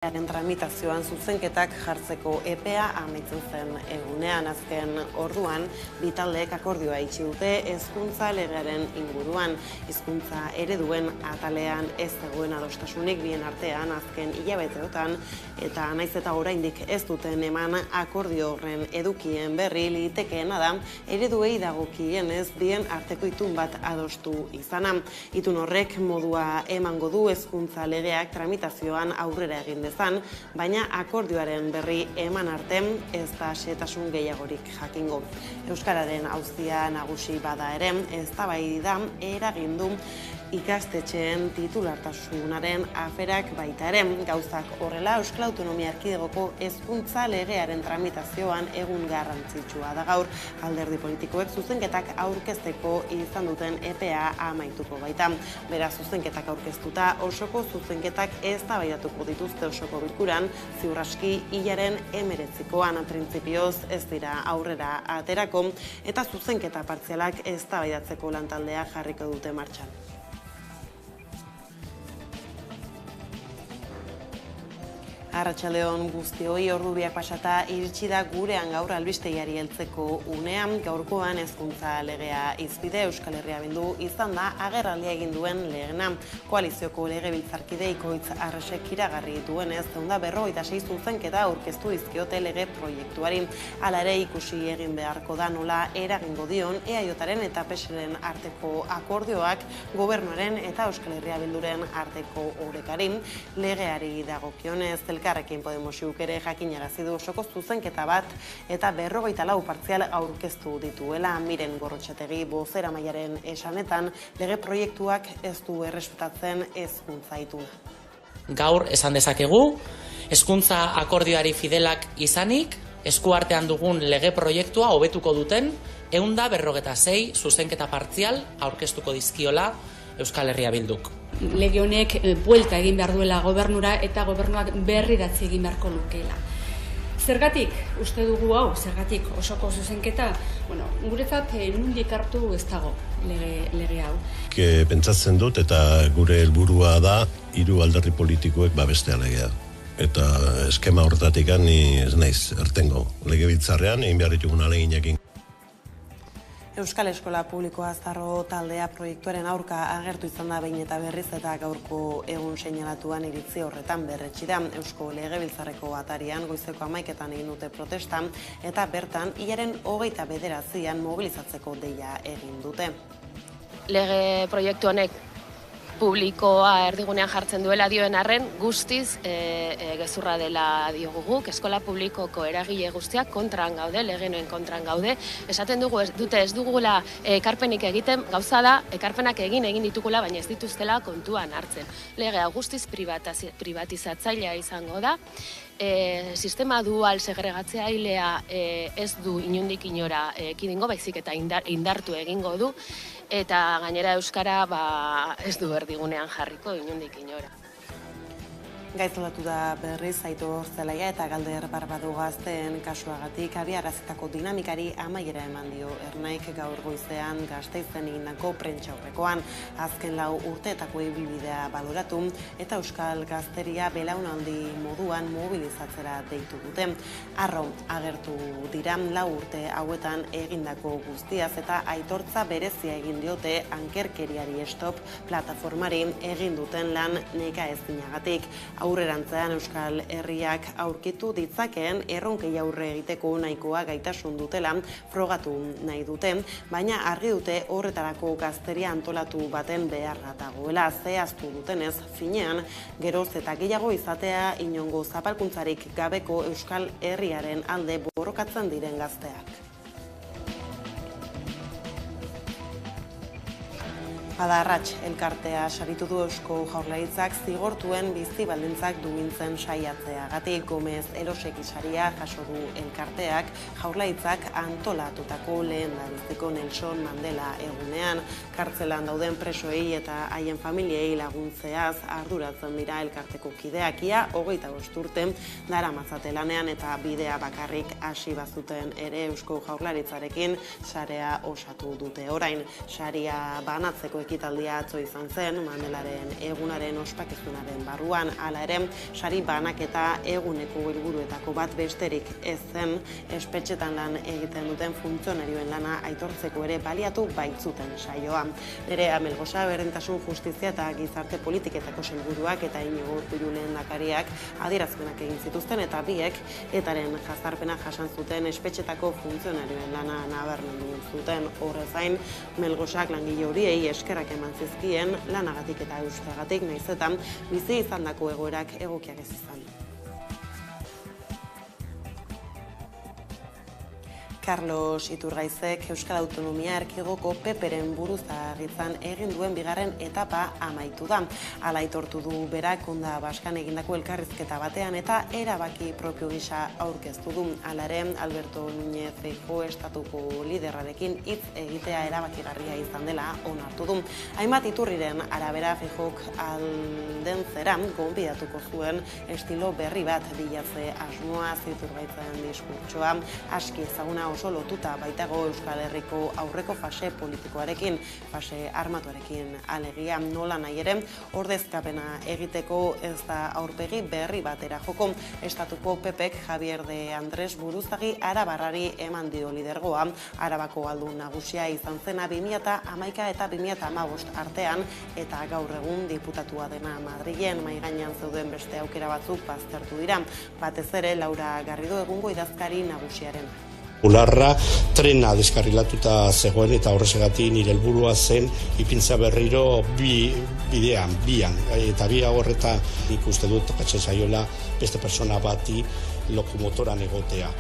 Tramitazioan zuzenketak jartzeko epea amaitzen zen egunean. Azken orduan, bi taldeek akordioa itxi dute hezkuntza legearen inguruan. Hizkuntza ereduen atalean ez dagoen adostasunik bien artean azken hilabeteotan, eta naiz eta oraindik ez duten eman akordio horren edukien berri, litekeena da ereduei dagokienez bien arteko itun bat adostu izana. Itun horrek modua emango du hezkuntza legeak tramitazioan aurrera egin baina akordioaren berri eman arte ez da xehetasun gehiagorik jakingo. Euskararen auzia nagusi bada ere, eztabaida eragin du ikastetxeen titulartasunaren aferak baita ere. Gauzak horrela, Euskal Autonomia Erkidegoko hezkuntza legearen tramitazioan egun garrantzitsua da gaur. Alderdi politikoek zuzenketak aurkezteko izan duten epea amaituko baita. Beraz, zuzenketak aurkeztuta osoko zuzenketak eztabaidatuko dituzte osoko bilkuran, ziur aski hilaren 19koan printzipioz ez dira aurrera aterako, eta zuzenketa partzialak eztabaidatzeko lantaldea jarriko dute martxan. Arratsaldeon guztioi, ordu biak pasata iritsi da gurean gaur albistegiari heltzeko unean. Gaurkoan hezkuntza legea hizpide Euskal Herria Bildu izan da agerraldia egin duen lehena. Koalizioko legebiltzarkide Ikoitz Arresek iragarri duenez, 156 zuzenketa aurkeztu dizkiote lege proiektuari. Hala ere, ikusi egin beharko da nola eragingo dion EAJren eta PSren arteko akordioak gobernuaren eta Euskal Herria Bilduren arteko orekari. Legeari dagokionez, Elkarrekin Podemosuk ere jakinarazi du osoko zuzenketa bat eta 54 partzial aurkeztu dituela. Miren Gorrotxategi bozeramailearen esanetan, lege proiektuak ez du errespetatzen hezkuntza ituna. Gaur esan dezakegu, hezkuntza akordioari fidelak izanik, eskuartean dugun lege proiektua hobetuko duten 156 zuzenketa partzial aurkeztuko dizkiola Euskal Herria Bilduk. Lege honek buelta egin behar duela gobernura eta gobernuak berriratzi egin beharko lukeela. Zergatik uste dugu hau, zergatik osoko zuzenketa, guretzat nondik hartu ez dago lege hau. Pentsatzen dut eta gure helburua da 3 alderdi politikoek babestea legea. Eta eskema horretatik ni ez naiz irtengo. Legebiltzarrean egin behar ditugun ahaleginekin. Euskal Eskola Publikoa Zarro taldea proiektuaren aurka agertu izan da behin eta berriz, eta gaurko egun seinalatuan iritzi horretan berretsi da. Eusko Legebiltzarreko atarian goizeko 11etan egin dute protesta eta bertan hilaren 29an mobilizatzeko deia egin dute. Lege proiektu honek publikoa erdigunean jartzen duela dioen arren, guztiz gezurra dela diogu guk. Eskola publikoko eragile guztiak kontran gaude, legenoen kontran gaude. Esaten dugu ez dugula ekarpenik egiten, gauza da, ekarpenak egin ditugula, baina ez dituztela kontuan hartzen. Legea guztiz privatizatzailea izango da. Sistema dual segregatzailea ez du inondik inora ekidingo, baizik eta indartu egingo du, eta gainera euskara ez du erdigunean jarriko inondik inora. Gaizolatu da berriz Aitor Zelaia eta Galder Barbadu gazteen kasuagatik abiarazitako dinamikari amaiera eman dio Ernaik gaur goizean Gasteizen egindako prentsaurrekoan. Azken 4 urteetako ibilbidea baloratu eta euskal gazteria belaunaldi moduan mobilizatzera deitu dute. Harro agertu dira 4 urte hauetan egindako guztiaz eta aitortza berezia egin diote ankerkeriari stop plataformari egin duten lan nekaezinagatik. Aurrerantzean Euskal Herriak aurkitu ditzakeen erronkei aurre egiteko nahikoa gaitasun dutela frogatu nahi dute, baina argi dute horretarako gazteria antolatu baten beharra dagoela. Zehaztu dutenez, finean, geroz eta gehiago izatea inongo zapalkuntzarik gabeko Euskal Herriaren alde borrokatzen diren gazteak. Adarratx elkartea saritu du Eusko Jaurlaritzak zigortuen bizi baldintzak duintzen saiatzeagatik. Gomez Eroseki saria jaso du elkarteak Jaurlaritzak antolatutako lehendabiziko Nelson Mandela egunean. Kartzelan dauden presoei eta haien familiei laguntzeaz arduratzen dira elkarteko kideak. Ia 25 urte daramatzate lanean eta bidea bakarrik hasi bazuten ere Eusko Jaurlaritzarekin sarea osatu dute. Orain saria banatzeko ekitaldia atzo izan zen, Mandelaren egunaren ospakizunaren barruan, hala ere, sari banaketa eguneko helburuetako bat besterik ez zen, espetxetan lan egiten duten funtzionarioen lana aitortzeko ere baliatu baitzuten saioa. Nerea Melgosa berdintasun justizia eta gizarte politiketako sailburuak eta Iñigo Urkullu lehendakariak adierazpenak egin zituzten eta biek etaren jazarpena jasan zuten espetxetako funtzionarioen lana nabarmendu zuten. Horrez gain, Melgosak langile horiei eskerrak eman zizkien lanagatik eta eusteagatik nahiz eta bizi izandako egoerak egokiak ez izan. Carlos Iturgaizek Euskal Autonomia Erkidegoko PPren buruzagitzan egin duen bigarren etapa amaitu da. Hala aitortu du berak Onda Baskan egindako elkarrizketa batean eta erabaki propio gisa aurkeztu du. Hala ere, Alberto Núñez Feijóo estatuko liderrarekin hitz egitea erabakigarria izan dela onartu du. Hainbat iturriren arabera Feijóok alden zeran gonbidatuko zuen estilo berri bat bilatze asmoa Iturgaizen diskurtsoa aski ezaguna oso lotuta baitago Euskal Herriko aurreko fase politikoarekin, fase armatuarekin alegia nola nahi ere, ordezkapena egiteko ez da aurpegi berri batera joko. Estatuko PPek Javier de Andrés buruzagi arabarrari eman dio lidergoa, Arabako aldun nagusia izan zena 2011 eta 2015 artean eta gaur egun diputatua dena Madrilen mahai gainean zeuden beste aukera batzuk baztertu dira, batez ere Laura Garrido egungo idazkari nagusiaren. Ularra trena deskarrilatuta zegoen eta horrezegatik nire helburua zen ipintza berriro bian, eta bi horretan ikuste dut tokatzen zaiola beste persona bati lokomotoran egotea.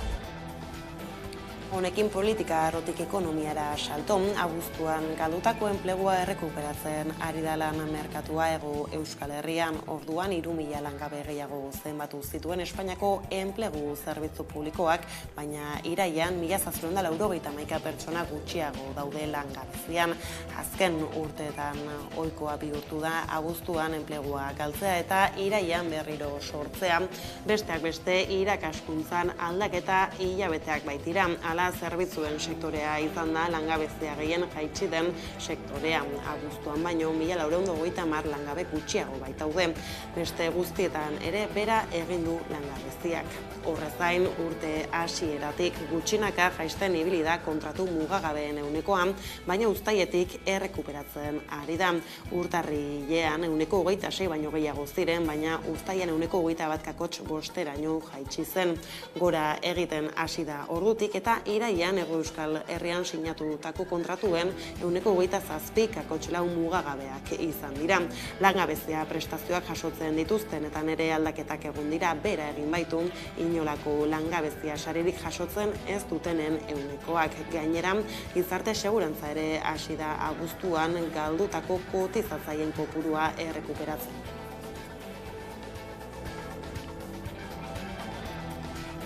Honekin politika arlotik ekonomiara salto, abuztuan galdutako enplegua errekuperatzen ari da lan merkatua Hego Euskal Herrian, orduan 3.000 langabe gehiago zenbatu zituen Espainiako enplegu zerbitzu publikoak, baina iraian 1.791 pertsona gutxiago daude langabezian. Azken urteetan ohikoa bihurtu da abuztuan enplegua galtzea eta iraian berriro sortzea, besteak beste irakaskuntzan aldaketa hilabeteak baitira. Zerbitzuen sektorea izan da langabezia gehien jaitsi den sektorea. Abuztuan baino 1.450 langabe gutxiago baitaude. Beste guztietan ere bera egin du langabeziak. Horrez gain urte hasieratik gutxinaka jaisten ibili da kontratu mugagabeen ehunekoan, baina uztailetik errekuperatzen ari da. Urtarrilean 26 baino gehiago ziren, baina uztailean 21,5% jaitsi zen. Gora egiten hasi da ordutik eta iraian Hego Euskal Herrian sinatutako kontratuen 27,4% mugagabeak izan dira. Langabezia prestazioak jasotzen dituzten eta nere aldaketak egon dira, bera egin baitu inolako langabezia saririk jasotzen ez dutenen ehunekoak. Gainera, gizarte segurantza ere hasi da abuztuan galdutako kotizatzaien kopurua errekuperatzen.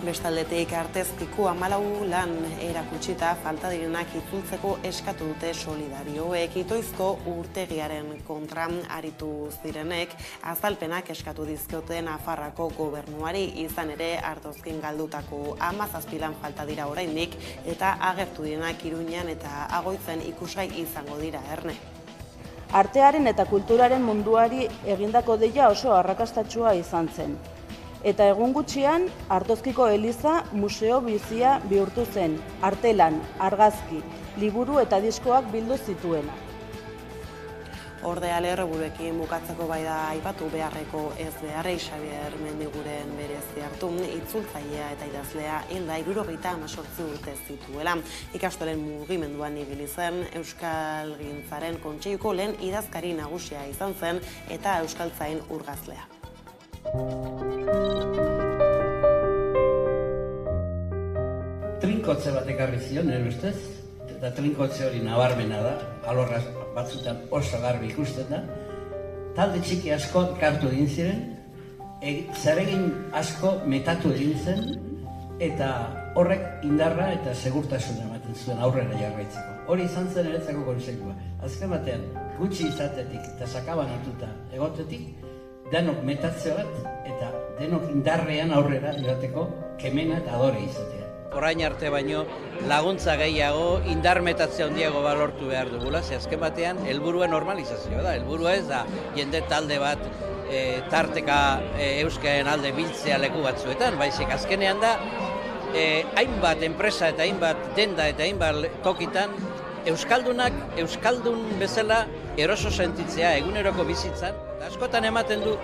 Bestaldetik Artezpiko 14 lan erakutsita falta direnak itzultzeko eskatu dute solidarioek. Itoizko urtegiaren kontra aritu zirenek azalpenak eskatu dizkiote Nafarroako gobernuari, izan ere Artozkin galdutako 17 lan falta dira oraindik eta agertu direnak Iruñan eta Agoitzen ikusgai izango dira erne. Artearen eta kulturaren munduari egindako deia oso arrakastatsua izan zen. Eta egun gutxian, Artozkiko eliza museo bizia bihurtu zen, artelan, argazki, liburu eta diskoak bildu zituena. Ordea lerroburuekin bukatzeko bai da aipatu beharreko ez beharrei Xabier Mendiguren berezi hartu, itzultzailea eta idazlea hilda 78 urte zituela. Ikastolen mugimenduan ibili zen, Euskalgintzaren Kontseiluko lehen idazkari nagusia izan zen eta euskaltzain urgazlea. Trinkotze bat ekarri zion, nire ustez, eta trinkotze hori nabarmena da, alorraz batzutan oso garbi ikusten da. Talde txiki asko kartu egin ziren, zeregin asko metatu egin zen, eta horrek indarra eta segurtasuna ematen zuen aurrera jarraitzeko. Hori izan zen eretzako konseilua. Azken batean, gutxi izatetik eta sakaban hartuta egotetik, denok metatzea bat eta denok indarrean aurrera joateko kemena eta adore izatea. orain arte baino laguntza gehiago, indarmetatzea handiago balortu behar dugula, ze azken batean helburua normalizazioa da, helburua ez da jende talde bat tarteka euskaren alde biltzea leku batzuetan, baizik azkenean da hainbat enpresa eta hainbat denda eta hainbat tokitan euskaldunak euskaldun bezala eroso sentitzea eguneroko bizitzan, eta askotan ematen du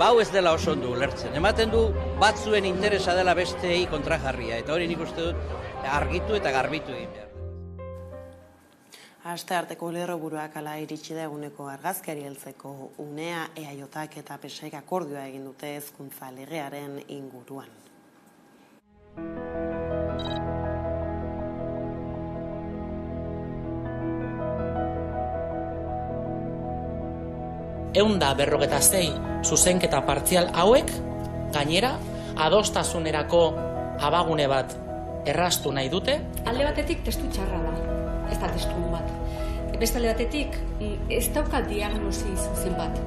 hau ez dela oso ondo ulertzen. Ematen du batzuen interesa dela besteei kontrajarria, eta hori nik uste dut argitu eta garbitu egin behar. Astearteko lerroburuak ala iritsi da eguneko argazkiari heltzeko unea, EAJak eta PSek akordioa egin dute hezkuntza legearen inguruan. Eunda 46 zuzenketa partzial hauek, gainera, adostasunerako abagune bat erraztu nahi dute. Alde batetik testu txarra da, ez da testu bat. Beste alde batetik ez dauka diagnosi zuzen bat.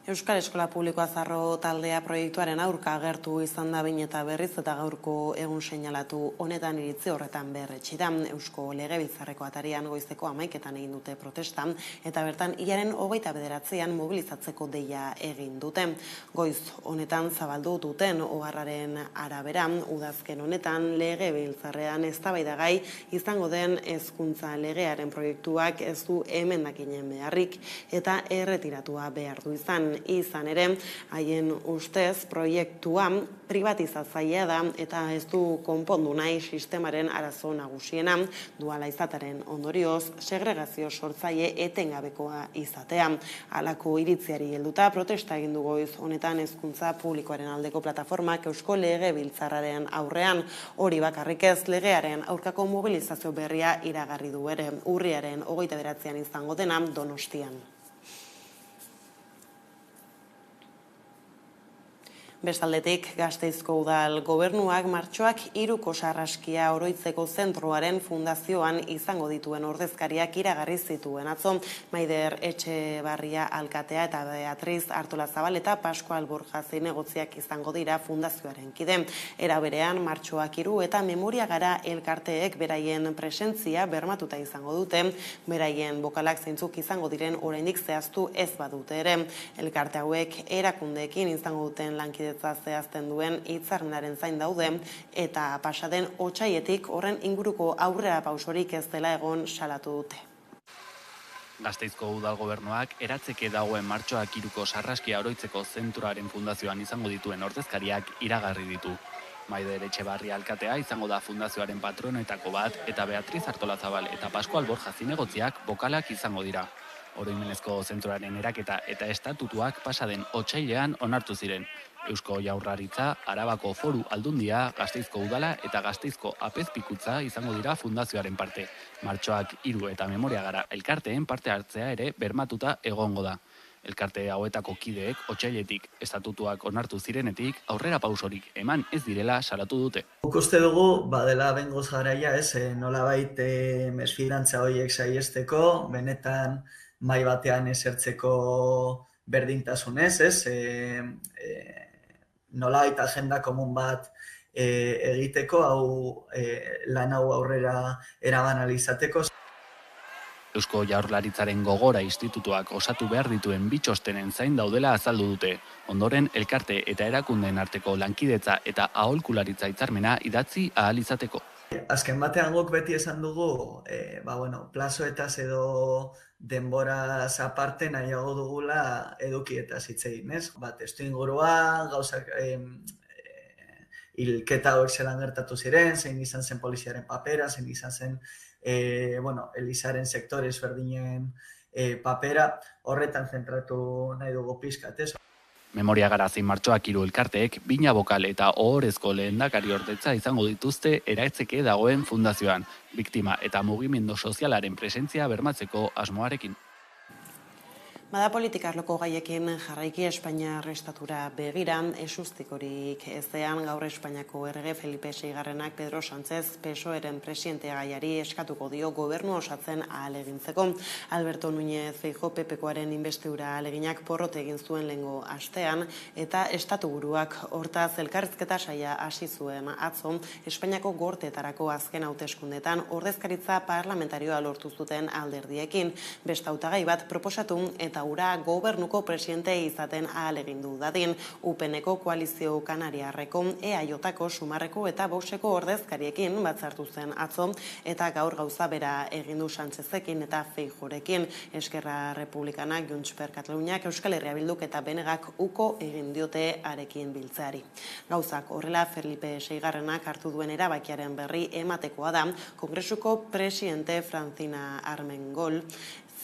Euskal Eskola Publikoa Zarro taldea proiektuaren aurka agertu izan da behin eta berriz eta gaurko egun seinalatu honetan iritzi horretan berretsi da. Eusko Legebiltzarreko atarian goizeko 11etan egin dute protesta eta bertan hilaren 29an mobilizatzeko deia egin dute. Goiz honetan zabaldu duten oharraren arabera, udazken honetan Legebiltzarrean eztabaidagai izango den hezkuntza legearen proiektuak ez du emendakinen beharrik eta erretiratua behar du izan ere, haien ustez proiektua privatizatzailea da eta ez du konpondu nahi sistemaren arazo nagusiena, duala izataren ondorioz segregazio sortzaile etengabekoa izatea. Halako iritziari helduta protesta egin du goiz honetan hezkuntza publikoaren aldeko plataformak Eusko Legebiltzarraren aurrean, hori bakarrik ez legearen aurkako mobilizazio berria iragarri du ere, urriaren 29an izango dena Donostian. Bestaldetik, Gasteizko udal gobernuak martxoak 3ko sarraskia oroitzeko zentroaren fundazioan izango dituen ordezkariak iragarri zituen atzo. Maider Etxebarria alkatea eta Beatriz Artolazabal eta Pascual Borja zinegotziak izango dira fundazioaren kide. Era berean, martxoak 3 eta Memoria Gara elkarteek beraien presentzia bermatuta izango dute, beraien bokalak zeintzuk izango diren oraindik zehaztu ez badute ere. Elkarte hauek erakundeekin izango duten lankide zehazten duen hitzarmenaren zain daude eta pasaden otsailetik horren inguruko aurrera pausorik ez dela egon salatu dute. Gasteizko udal gobernuak eratzeke dagoen martxoak 3ko sarraskia oroitzeko zentroaren fundazioan izango dituen ordezkariak iragarri ditu. Maider Etxebarria alkatea izango da fundazioaren patronoetako bat eta Beatriz Artolazabal eta Pascual Borja zinegotziak bokalak izango dira. Oroimenezko zentroaren eraketa eta estatutuak pasaden otsailean onartu ziren. Eusko Jaurlaritza, Arabako Foru Aldundia, Gasteizko Udala eta Gasteizko Apezpikutza izango dira fundazioaren parte. Martxoak 3 eta Memoria Gara elkarteen parte hartzea ere bermatuta egongo da. Elkarte hauetako kideek otsailetik estatutuak onartu zirenetik aurrera pausorik eman ez direla salatu dute. Guk uste dugu badela bengoz garaia, nolabait mesfidantza horiek saihesteko, benetan mahai batean esertzeko berdintasunez, nolabait agenda komun bat egiteko, lan hau aurrera eraman ahal izateko. Eusko Jaurlaritzaren Gogora Institutuak osatu behar dituen bitxostenen zain daudela azaldu dute. Ondoren, elkarte eta erakundeen arteko lankidetza eta aholkularitza hitzarmena idatzi ahal izateko. Azken batean guk beti esan dugu, plazoetaz edo denboraz aparte nahiago dugula edukietaz hitz egin, ez? Testu ingurua, gauzak hilketa hauek zelan gertatu ziren, zein izan zen poliziaren papera, zein izan zen Elizaren sektore ezberdinen papera, horretan zentratu nahi dugu pizkat, ez? Memoria Garazi Martxoak hiru elkarteek bina bokal eta ohorezko lehendakari ordetza izango dituzte eratzeke dagoen fundazioan, biktima eta mugimendu sozialaren presentzia bermatzeko asmoarekin. Bada politika arloko gaiekin jarraiki Espainiar estatura begira, esustikorik ezean gaur Espainiako errege Felipe VIgarrenak Pedro Sánchez PSOE-ren presidente gaiari eskatuko dio gobernu osatzen ahalegintzeko. Alberto Núñez Feijóo PP-koaren inbestidura ahaleginak porrot egin zuen lehengo astean eta estatuburuak hortaz elkarrizketa saia hasi zuen atzo Espainiako gorteetarako azken hauteskundetan ordezkaritza parlamentarioa lortu zuten alderdiekin. Beste hautagai bat proposatu eta ura gobernuko presidente izaten ahalegindu dadin. UPN-eko koalizio kanariarreko EAJ-ko Sumarreko eta Voxeko ordezkariekin batzartu zen atzo eta gaur gauza bera egin du Sánchezekin eta Feijóorekin. Esquerra Republikanak, Junts per Kataluniak, Euskal Herria Bilduk eta Benegak uko egin diote harekin biltzeari. Gauzak horrela Felipe VIgarrenak hartu duen erabakiaren berri ematekoa da Kongresuko presidente Francina Armengol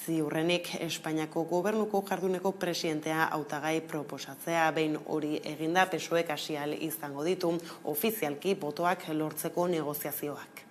ziurrenik Espainiako gobernuko jarduneko presidentea hautagai proposatzea. Behin hori eginda PSOEk hasi ahal izango ditu ofizialki botoak lortzeko negoziazioak.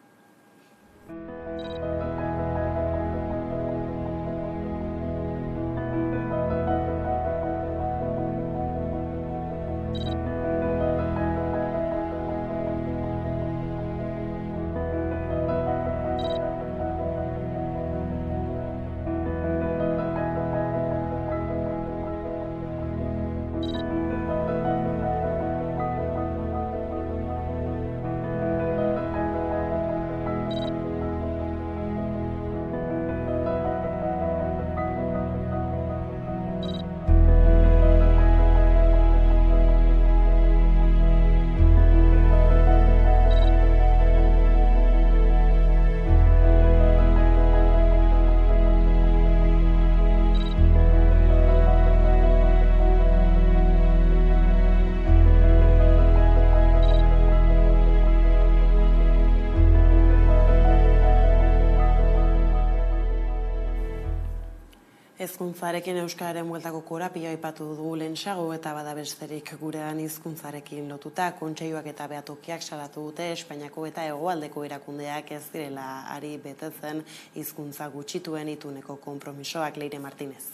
Hezkuntzarekin euskararen bueltako korapioa aipatu dugu lehensago eta bada besterik gurean hizkuntzarekin lotuta. Kontseiluak eta behatokiak salatu dute Espainiako eta hegoaldeko erakundeak ez direla ari betetzen hizkuntza gutxituen ituneko konpromisoak. Leire Martínez.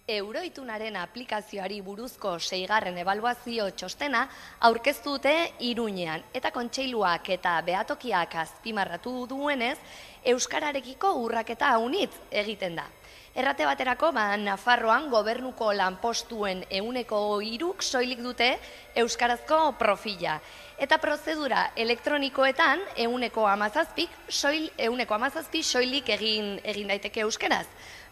Euroitunaren aplikazioari buruzko 6. ebaluazio txostena aurkeztu dute Iruñean eta kontseiluak eta behatokiak azpimarratu duenez euskararekiko urraketa haunitz egiten da. Errate baterako, Nafarroan gobernuko lanpostuen 3% soilik dute euskarazko profila. Eta prozedura elektronikoetan 17% soilik egin daiteke euskaraz.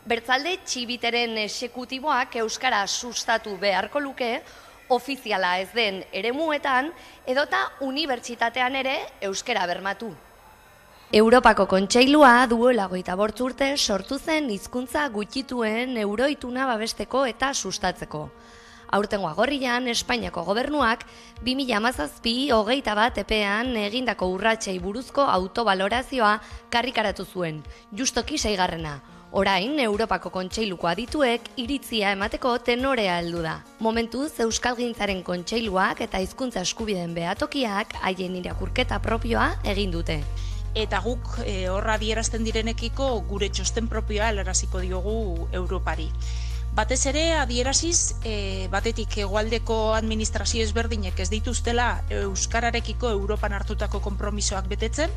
Bertzalde, Txibiteren exekutiboak euskara sustatu beharko luke, ofiziala ez den eremuetan, edota unibertsitatean ere euskara bermatu. Europako Kontseilua duela 25 urte sortu zen hizkuntza gutxituen euroituna babesteko eta sustatzeko. Aurtengo agorrian, Espainiako gobernuak 2017-21 epean egindako urratsei buruzko autobalorazioa karrikaratu zuen, justoki 6. Orain, Europako Kontseiluko adituek iritzia emateko tenorea heldu da. Momentuz, Euskalgintzaren Kontseiluak eta hizkuntza eskubideen behatokiak haien irakurketa propioa egin dute. Eta guk horra adierazten direnekiko gure txosten propioa helaraziko diogu Europari. Batez ere, adieraziz, batetik hegoaldeko administrazio ezberdinek ez dituztela euskararekiko Europan hartutako konpromisoak betetzen,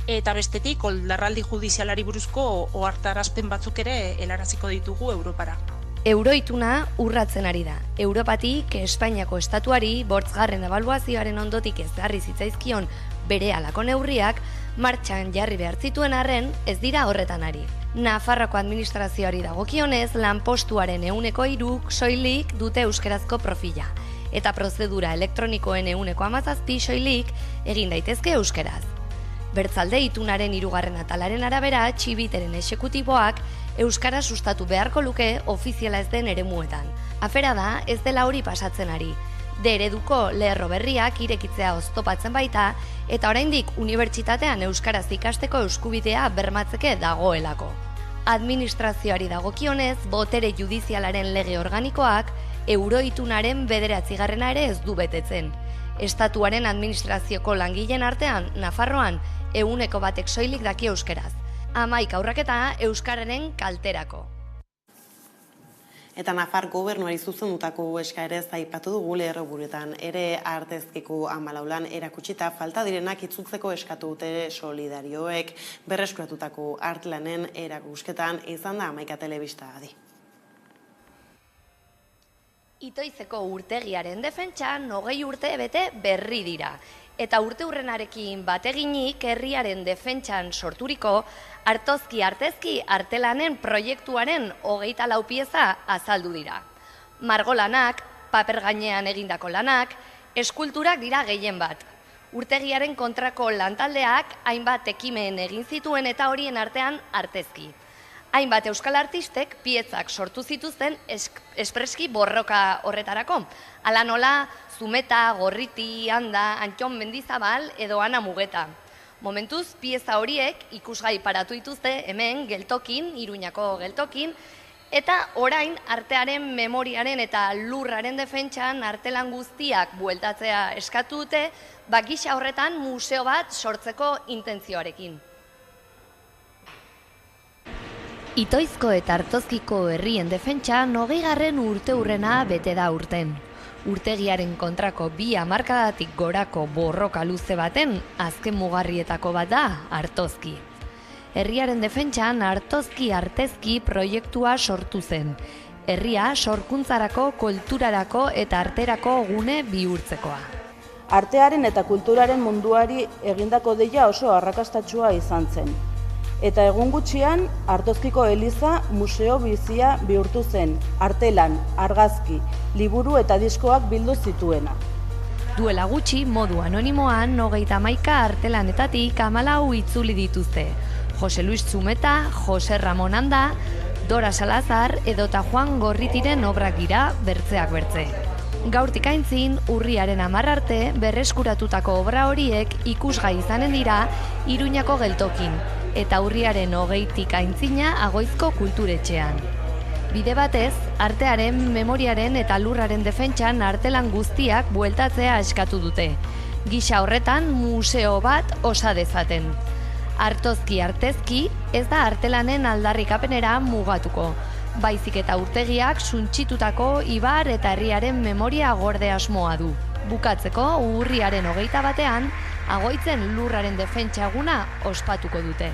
eta bestetik, oldarraldi judizialari buruzko ohartarazpen batzuk ere helaraziko ditugu Europara. Euroituna urratzen ari da. Europatik Espainiako estatuari 5. ebaluazioaren ondotik ezarri zitzaizkion bere halako neurriak martxan jarri behar zituen arren ez dira horretan ari. Nafarroako administrazioari dagokionez lanpostuaren 3% soilik dute euskarazko profila eta prozedura elektronikoen 17% soilik egin daitezke euskaraz. Bertzalde, itunaren 3. atalaren arabera, Txibiteren exekutiboak euskara sustatu beharko luke ofiziala ez den eremuetan. Afera da, ez dela hori pasatzen ari. D-ereduko lerro berriak irekitzea oztopatzen baita, eta oraindik unibertsitatean euskaraz ikasteko eskubidea bermatzeke dagoelako. Administrazioari dagokionez, botere judizialaren lege organikoak euroitunaren 9. ere ez du betetzen. Estatuaren administrazioko langileen artean, Nafarroan, 1% soilik daki euskaraz. 11 aurraketa euskararen kalterako. Eta Nafar gobernuari zuzendutako eskaerez aipatu dugu lerroburuetan ere Artezkiko 14 lan erakutsita falta direnak itzultzeko eskatu dute solidarioek. Berreskuratutako artlanen erakusketan izan da 11 telebista adi. Itoizeko urtegiaren defentsan 20 urte bete berri dira. Eta urteurrenarekin bateginik herriaren defentsan sorturiko Artozki Artezki artelanen proiektuaren 24 pieza azaldu dira. Margolanak, paper gainean egindako lanak, eskulturak dira gehien bat. Urtegiaren kontrako lantaldeak hainbat ekimen egin zituen eta horien artean Artezki. Hainbat euskal artistek piezak sortu zituzten espreski borroka horretarako. Hala nola, Zumeta, Gorriti, Anda, Antxon Mendizabal edo Ana Mugeta. Momentuz, pieza horiek ikusgai paratu dituzte hemen geltokin, Iruñako geltokin, eta orain artearen memoriaren eta lurraren defentsan artelan guztiak bueltatzea eskatu dute, gisa horretan museo bat sortzeko intentzioarekin. Itoizko eta Artozkiko herrien defentsa 20. urteurrena bete da urten. Urtegiaren kontrako 2 hamarkadatik gorako borroka luze baten azken mugarrietako bat da Artozki. Herriaren defentsan Artozki Artezki proiektua sortu zen. Herria sorkuntzarako, kulturarako eta arterako gune bihurtzekoa. Artearen eta kulturaren munduari egindako deia oso arrakastatsua izan zen. Eta egun gutxian, Artozkiko eliza museo bizia bihurtu zen, artelan, argazki, liburu eta diskoak bildu zituena. Duela gutxi, modu anonimoan, 31 artelanetatik 14 itzuli dituzte. Jose Luis Zumeta, Jose Ramon Anda, Dora Salazar edota Juan Gorritiren obrak dira bertzeak bertze. Gaurtik aintzin, urriaren 10 arte berreskuratutako obra horiek ikusgai izanen dira Iruñako geltokin, eta urriaren 20tik aintzina Agoizko kulturetxean. Bide batez, artearen, memoriaren eta lurraren defentsan artelan guztiak bueltatzea eskatu dute. Gisa horretan museo bat osa dezaten. Artozki Artezki ez da artelanen aldarrikapenera mugatuko, baizik eta urtegiak suntsitutako ibar eta herriaren memoria gorde asmoa du. Bukatzeko, urriaren 21ean, Agoitzen lurraren defentsa eguna ospatuko dute.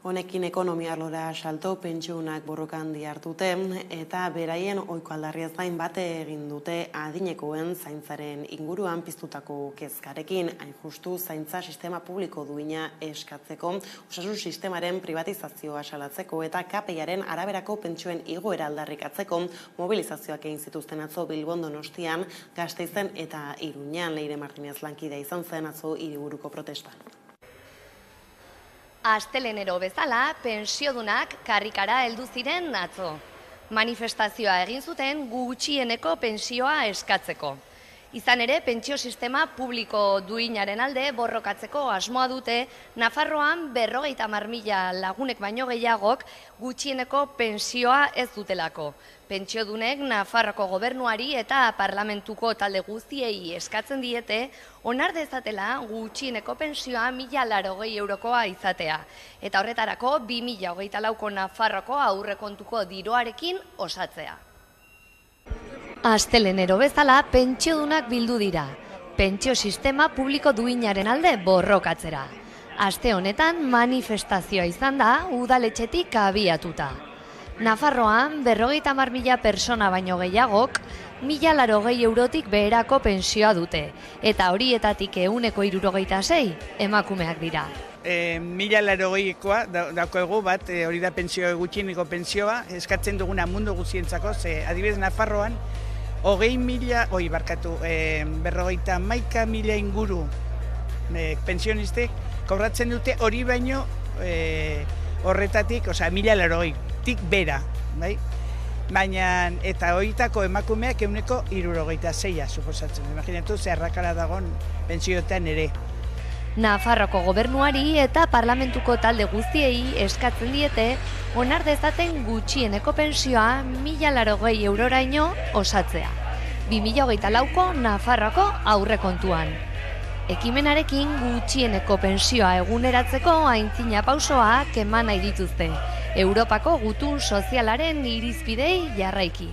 Honekin ekonomia arlora salto pentsionak borrokan dihartute eta beraien ohiko aldarriez gain bate egin dute adinekoen zaintzaren inguruan piztutako kezkarekin, hain justu zaintza sistema publiko duina eskatzeko, osasun sistemaren privatizazioa salatzeko eta KPIaren araberako pentsioen igoera aldarrikatzeko mobilizazioak egin zituzten atzo Bilbon, Donostian, Gasteizen eta Iruñan. Leire Martinez lankidea izan zen atzo hiriburuko protestan. Astelenero bezala, pentsiodunak karrikara heldu ziren atzo. Manifestazioa egin zuten gutxieneko pentsioa eskatzeko. Izan ere, pentsio sistema publiko duinaren alde borrokatzeko asmoa dute Nafarroan 50.000 lagunek baino gehiagok gutxieneko pentsioa ez dutelako. Pentsiodunek Nafarroko gobernuari eta parlamentuko talde guztiei eskatzen diete onar dezatela gutxieneko pentsioa 1.080 eurokoa izatea. Eta horretarako 2024ko Nafarroko aurrekontuko diruarekin osatzea. Astelenero bezala pentsiodunak bildu dira. Pentsio sistema publiko duinaren alde borrokatzera. Aste honetan manifestazioa izan da udaletxetik abiatuta. Nafarroan 50.000 persona baino gehiagok 1.080 eurotik beherako pentsioa dute, eta horietatik 166 emakumeak dira. 1.080koa daukogu bat, hori da pentsio gutxieneko pentsioa, eskatzen duguna mundu guztientzako, ze adibidez Nafarroan 51.000 inguru pensionistek kobratzen dute hori baino horretatik, 1.080tik bera, bai? baina eta horietako emakumeak 76 suposatzen. Imaginatu zerrakala dagoen pentsioetan ere. Nafarroko gobernuari eta parlamentuko talde guztiei eskatzen diete onar dezaten gutxieneko pensioa 1.080 euroraino osatzea. 2024ko Nafarroko aurrekontuan. Ekimenarekin gutxieneko pensioa eguneratzeko aintzina pausoak eman nahi dituzte. Europako gutun sozialaren irizpidei jarraiki.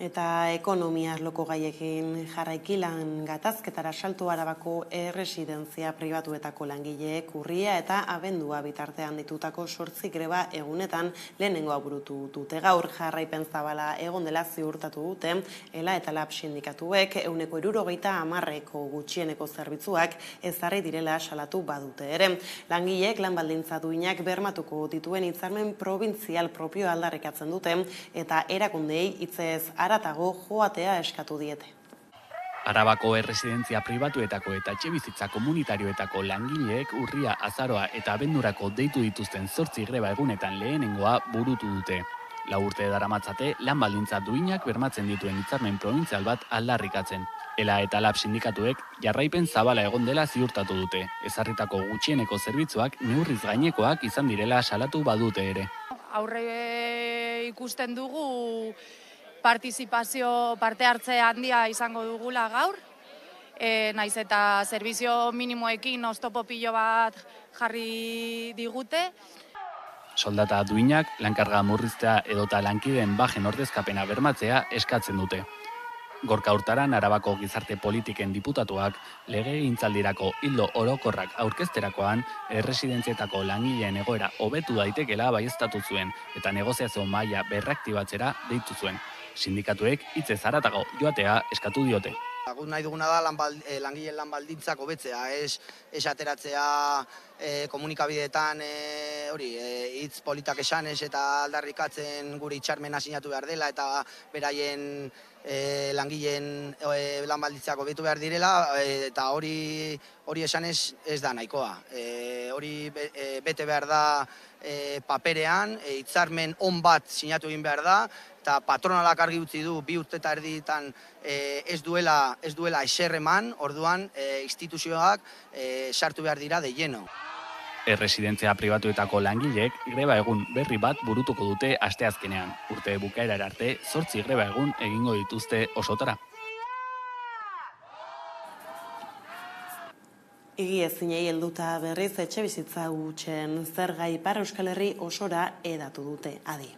Eta ekonomia arloko gaiekin jarraikilan gatazketara salto Arabako erresidentzia pribatuetako langileek urria eta abendua bitartean ditutako 8 greba egunetan lehenengoa burutu dute. Gaur jarraipen zabala egon dela ziurtatu dute, ELA eta LAB sindikatuek 70% gutxieneko zerbitzuak ezarri direla salatu badute ere. Langileek lan baldintza duinak bermatuko dituen hitzarmen probintzial propioa aldarrikatzen dute eta erakundeei hitzez aratago joatea eskatu diete. Arabako erresidentzia pribatuetako eta etxebizitza komunitarioetako langileek urria, azaroa eta abendurako deitu dituzten 8 greba egunetan lehenengoa burutu dute. 4 urte daramatzate lan baldintza duinak bermatzen dituen hitzarmen probintzial bat aldarrikatzen. ELA eta LAB sindikatuek jarraipen zabala egon dela ziurtatu dute. Ezarritako gutxieneko zerbitzuak neurriz gainekoak izan direla salatu badute ere. Aurre ikusten dugu partizipazio parte hartze handia izango dugula gaur, naiz eta zerbizio minimoekin oztopo pilo bat jarri digute. Soldata duinak, lankarga murriztea edota lankideen bajen ordezkapena bermatzea eskatzen dute. Gorka Hurtaran Arabako gizarte politiken diputatuak legegintzaldirako ildo orokorrak aurkezterakoan erresidentzietako langileen egoera hobetu daitekela baieztatu zuen eta negoziazio maila berraktibatzera deitu zuen. Sindikatuek hitzez haratago joatea eskatu diote. Guk nahi duguna da langileen lan baldintzak hobetzea, ez ateratzea komunikabideetan hitz politak esanez eta aldarrikatzen gure hitzarmena sinatu behar dela eta beraien langileen lan baldintzak hobetu behar direla eta hori esanez ez da nahikoa. Hori bete behar da paperean, hitzarmen on bat sinatu egin behar da, eta patronalak argi utzi du 2 urte eta erdietan ez duela ezer eman, orduan instituzioak sartu behar dira de lleno. Erresidentzia pribatuetako langileek greba egun berri bat burutuko dute asteazkenean. Urte bukaerara arte 8 greba egun egingo dituzte osotara. Higiezinei helduta berriz etxebizitza hutsen zerga Ipar Euskal Herri osora hedatu dute. Adi.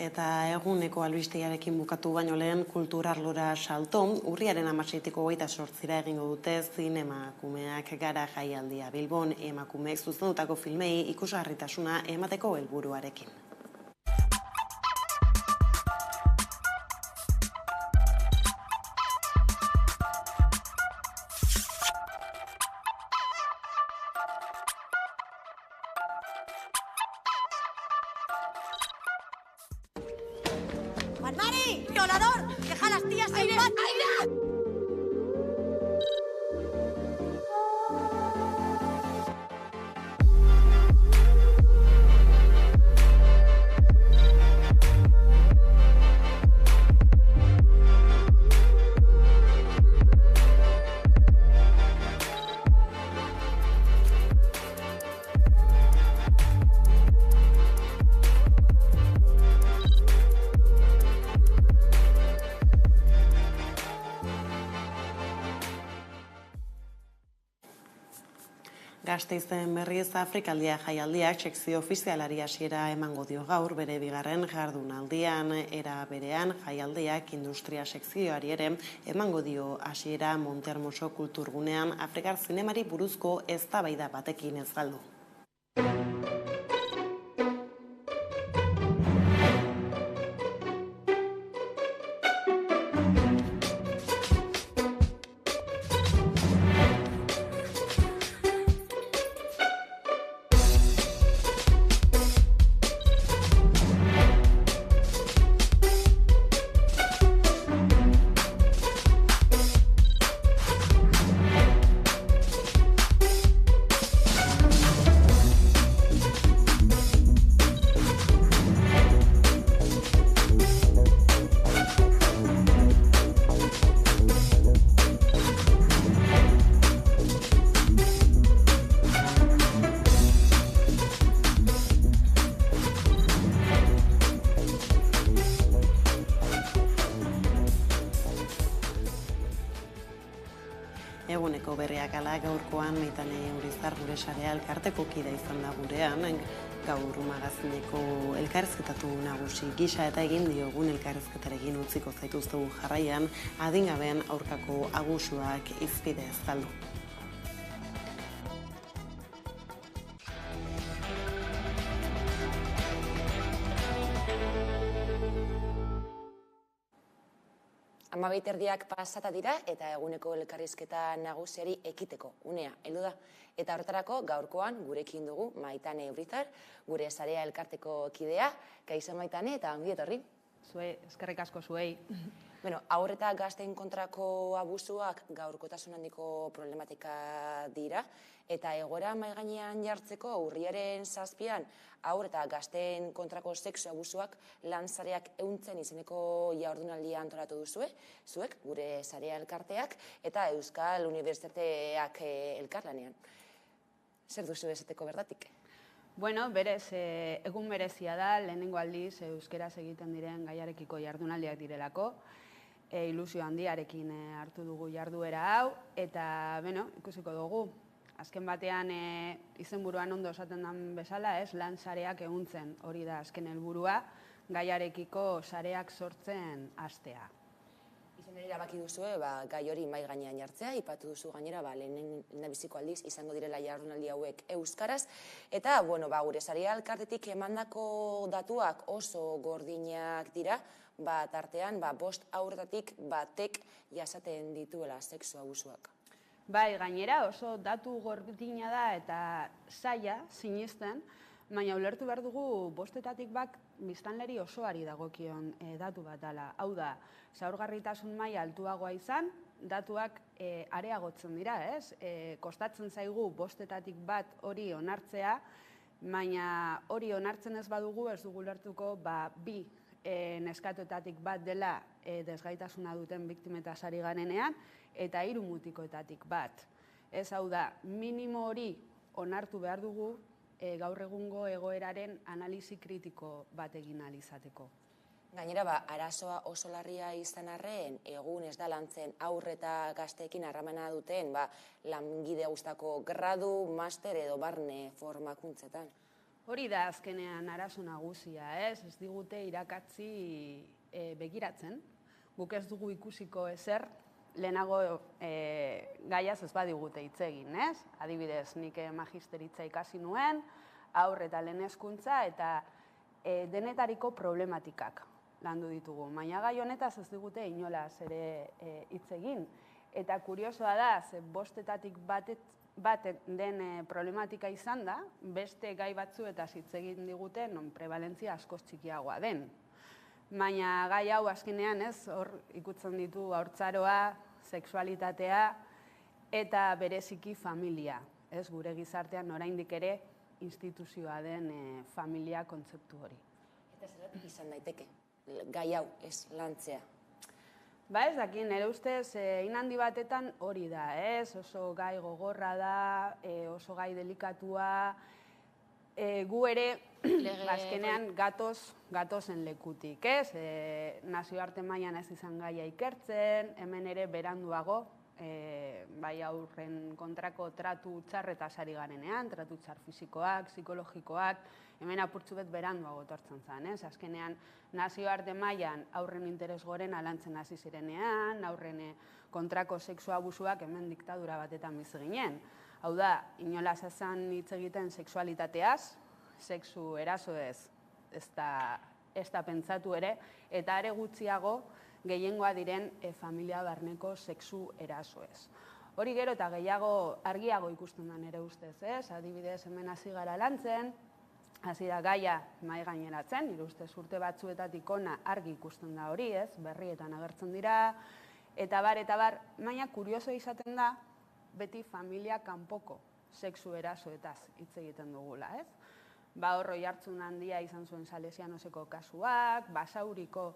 Eta eguneko albistegiarekin bukatu baino lehen kulturarlora salto, urriaren 16-ko 28-ra egingo dute zinemakumeak gara jaialdia Bilbon emakumeek zuzendutako filmei ikusgarritasuna emateko helburuarekin. ¡Mari! ¡Violador! ¡Deja a las tías en paz! Gasteizen berriz Afrikaldia jaialdiak sekzio ofizialari hasiera emango dio gaur bere bigarren jardunaldian, era berean jaialdiak industria sekzioari ere emango dio hasiera Montermoso kulturgunean Afrikar zinemari buruzko eztabaida batekin ez galdu. Eguneko berriak ala gaurkoan Maitane Urizar gure sarea elkarteko kide izan da gurean, gaur magazineko elkarrizketatu nagusi gisa eta egin diogun elkarrizketarekin utziko zaituztegu jarraian, adingabeen aurkako abusuak izpide ez galdu. Amabiterdiak pasata dira eta eguneko elkarrizketa nagusiari ekiteko unea heldu da. Eta horretarako gaurkoan gurekin dugu Maitane Urizar, gure sarea elkarteko kidea. Kaixo Maitane eta ongi etorri. Eskerrik asko zuei. Haur eta gazteen kontrako abusuak gaurkotasun handiko problematika dira eta egoera mahai gainean jartzeko urriaren 7an haur eta gazteen kontrako sexu abusuak lan sareak ehuntzen izeneko jardunaldia antolatu duzue, zuek, gure sarea elkarteak eta Euskal Unibertsitateak elkarlanean. Zer duzu esateko bertatik? Berez, egun berezia da, lehenengo aldiz euskeraz egiten diren gaiarekiko jardunaldiak direlako, ilusio handiarekin hartu dugu jarduera hau, eta, ikusiko dugu. Azken batean, izenburuan ondo esaten den bezala, lan sareak ehuntzen, hori da azken helburua, gaiarekiko sareak sortzen hastea. Izan ere erabaki duzue, gai hori mahai gainean jartzea, ipatu duzu gainera, lehendabiziko aldiz izango direla jardunaldi hauek euskaraz, eta, gure sarea elkartetik emandako datuak oso gordinak dira, tartean, 5 haurretatik batek jasaten dituela sexu abusuak. Bai, gainera oso datu gordina da eta zaila sinesten, baina ulertu behar dugu 5etatik bat biztanleri osoari dagokion datu bat dela. Hau da, zaurgarritasun maila altuagoa izan, datuak areagotzen dira, ez? Kostatzen zaigu 5etatik bat hori onartzea, baina hori onartzen ez badugu ez dugu ulertuko 2 neskatoetatik bat dela desgaitasuna duten biktimetaz ari garenean, eta 3 mutikoetatik bat. Ez hau da, minimo hori onartu behar dugu gaur egungo egoeraren analisi kritiko bat egin ahal izateko. Gainera, arazoa oso larria izan arren, egun ez da lantzen haur eta gazteekin harramana duten langile guztako gradu, master edo barne formakuntzetan. Hori da azkenean arazo nagusia, ez digute irakatsi begiratzen. Guk ez dugu ikusiko ezer, lehenago gaiaz ez badigute hitz egin, ez? Adibidez, nik magisteritza ikasi nuen, haur eta lehen hezkuntza eta denetariko problematikak landu ditugu. Baina gai honetaz ez digute inolaz ere hitz egin. Eta kuriosoa da, 5etatik bat den problematika izan da, beste gai batzu eta hitz egin digute non prevalentzia askoz txikiagoa den. Baina gai hau azkenean hor ikutzen ditu haurtzaroa, sexualitatea eta bereziki familia. Gure gizartean oraindik ere instituzioa den familia kontzeptu hori. Eta zergatik izan daiteke, gai hau ez lantzea? Ez dakit, nire ustez, handi batetan hori da, oso gai gogorra da, oso gai delikatua, gu ere azkenean gatozen lekutik, nazioarte mailan ez izan gaia ikertzen, hemen ere beranduago bai aurren kontrako tratu txarretaz ari garenean, tratu txar fisikoak, psikologikoak, hemen apurtzu bet beranduago etortzen zen, ez? Azkenean, nazioarte mailan aurren interes gorena lantzen hasi zirenean, aurren kontrako sexu abusuak hemen diktadura batetan bizi ginen. Hau da, inolaz esan hitz egiten sexualitateaz, sexu erasoez, ez da pentsatu ere, eta are gutxiago gehiengoa diren familia barneko sexu erasoez. Hori gero eta gehiago argiago ikusten da nire ustez, ez? Adibidez hemen hasi gara lantzen, hasi da gaia mahai gaineratzen, nire ustez urte batzuetatik ona argi ikusten da hori, ez? Berrietan agertzen dira, eta bar, baina kurioso izaten da, beti familia kanpoko sexu erasoetaz hitz egiten dugula, ez? Horroi hartzun handia izan zuen Salesianoseko kasuak, Basauriko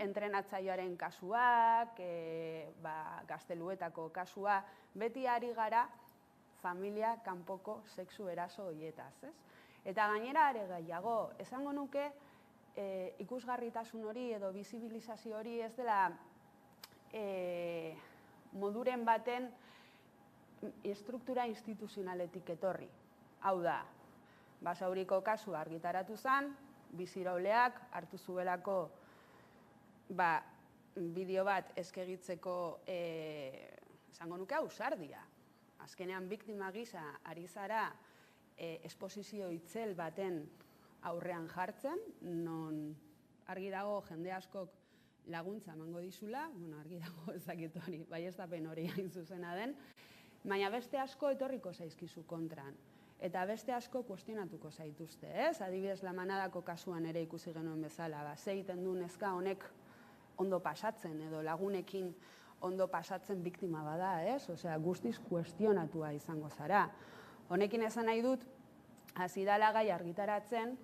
entrenatzaioaren kasuak, Gazteluetako kasua, beti ari gara familia kanpoko sexu eraso horietaz, ez? Eta gainera are gehiago, esango nuke ikusgarritasun hori edo bizibilizazio hori ez dela moduren baten estruktura instituzionaletik etorri. Hau da, Basauriko kasua argitaratu zen, bizirauleak hartu zuelako bideo bat eskegitzeko esango nuke ausardia. Azkenean biktima gisa ari zara esposizio itzel baten aurrean jartzen, non argi dago jende askok laguntza emango dizula, argi dago ezakit hori, baieztapen hori hain zuzena den, baina beste asko etorriko zaizkizu kontran. Eta beste asko kuestionatuko zaituzte, ez? Adibidez, La Manadako kasuan ere ikusi genuen bezala, ze egiten du neska honek ondo pasatzen edo lagunekin ondo pasatzen biktima bada, ez? Osea, guztiz kuestionatua izango zara. Honekin esan nahi dut, hasi dala gai argitaratzen,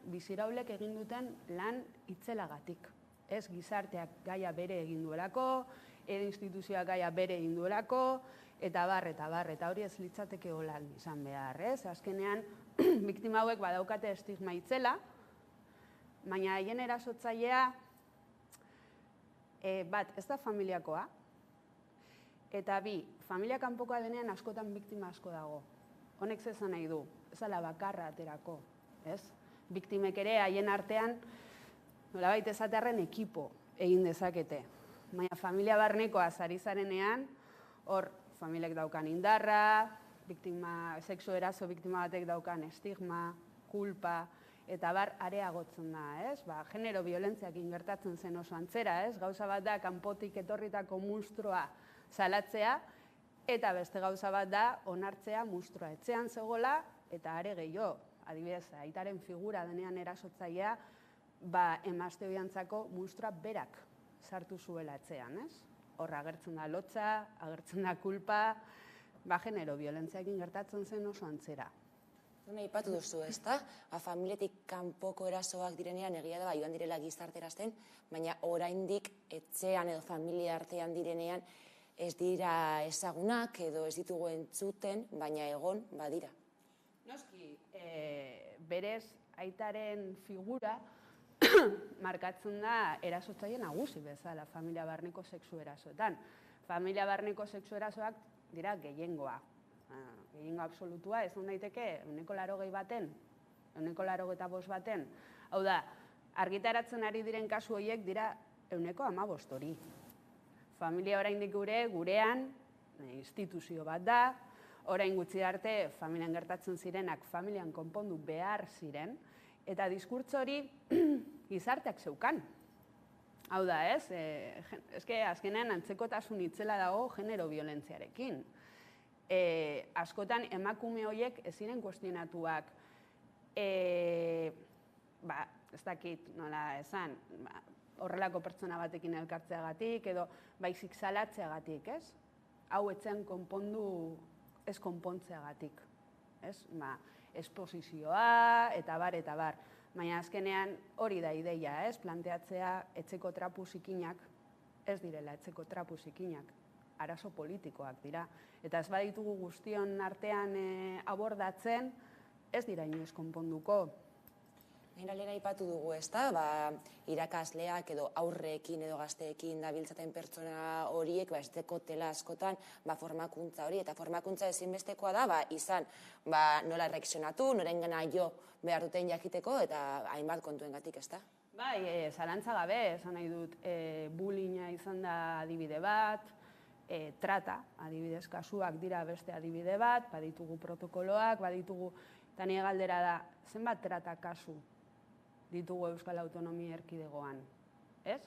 biziraulek egin duten lan itzelagatik. Ez gizarteak gaia bere egin duelako, edo instituzioak gaia bere egin duelako, eta hori ez litzateke holan izan behar, ez? Azkenean, biktima hauek badaukate estigma itzela, baina haien erasotzailea bat, ez da familiakoa, eta bi, familia kanpokoa denean askotan biktima asko dago. Honek zezan nahi du, ez ala bakarra aterako, ez? Biktimek ere haien artean, nolabait esatearren ekipo egin dezakete. Baina familia barnekoa ari zarenean, hor familiak daukan indarra, sexu eraso biktima batek daukan estigma, kulpa, eta areagotzen da, ez? Genero violentziakin gertatzen zen oso antzera, ez? Gauza bat da, kanpotik etorritako munstroa salatzea, eta beste gauza bat da, onartzea munstroa etxean zegoela, eta are gehiago, adibidez, aitaren figura denean erasotzailea, emazte hoiantzako munstroa berak sartu zuela etxean, ez? Hor agertzen da lotza, agertzen da kulpa, genero violentziakin gertatzen zen oso antzera. Zuna ipatu duzu, ez da? Familietik kanpoko erasoak direnean egia da, joan direla gizarterazten, baina oraindik etxean edo familia artean direnean ez dira ezagunak edo ez ditugu entzuten, baina egon badira. Noski, berez aitaren figura markatzen da erasotzaile nagusi bezala familia barneko sexu erasoetan. Familia barneko sexu erasoak dira gehiengoa. Gehiengo absolutua ez daiteke 180 baten, 185 baten. Hau da, argitaratzen ari diren kasu horiek dira 115 hori. Familia oraindik gurean instituzio bat da, orain gutxi arte familian gertatzen zirenak familian konpondu behar ziren, eta diskurtso hori gizarteak zeukan. Hau da, ez? Azkenean antzekotasun itzela dago genero violentziarekin. Askotan emakume horiek ez ziren kuestionatuak, ez dakit nola esan, horrelako pertsona batekin elkartzeagatik edo baizik salatzeagatik, ez? Hau etzen konpondu ez konpontzeagatik, ez? Esposizioa, eta bar. Baina azkenean hori da ideia, ez? Planteatzea etxeko trapu zikinak, ez direla etxeko trapu zikinak, arazo politikoak dira. Eta ez baditugu guztion artean abordatzen, ez dira inoiz konponduko. Gainera lehen aipatu dugu, ezta, irakasleak edo aurreekin edo gazteekin dabiltzaten pertsona horiek, ez dekotela askotan, formakuntza hori, eta formakuntza ezinbestekoa da, izan, nola reakzionatu, norengana jo behar duten jakiteko, eta hainbat kontuengatik, ezta? Bai, zalantza gabe, esan nahi dut, bullyinga izan da adibide bat, trata, adibidez kasuak dira beste adibide bat, baditugu protokoloak, baditugu, eta nire galdera da, zenbat trata kasu ditugu Euskal Autonomia Erkidegoan, ez?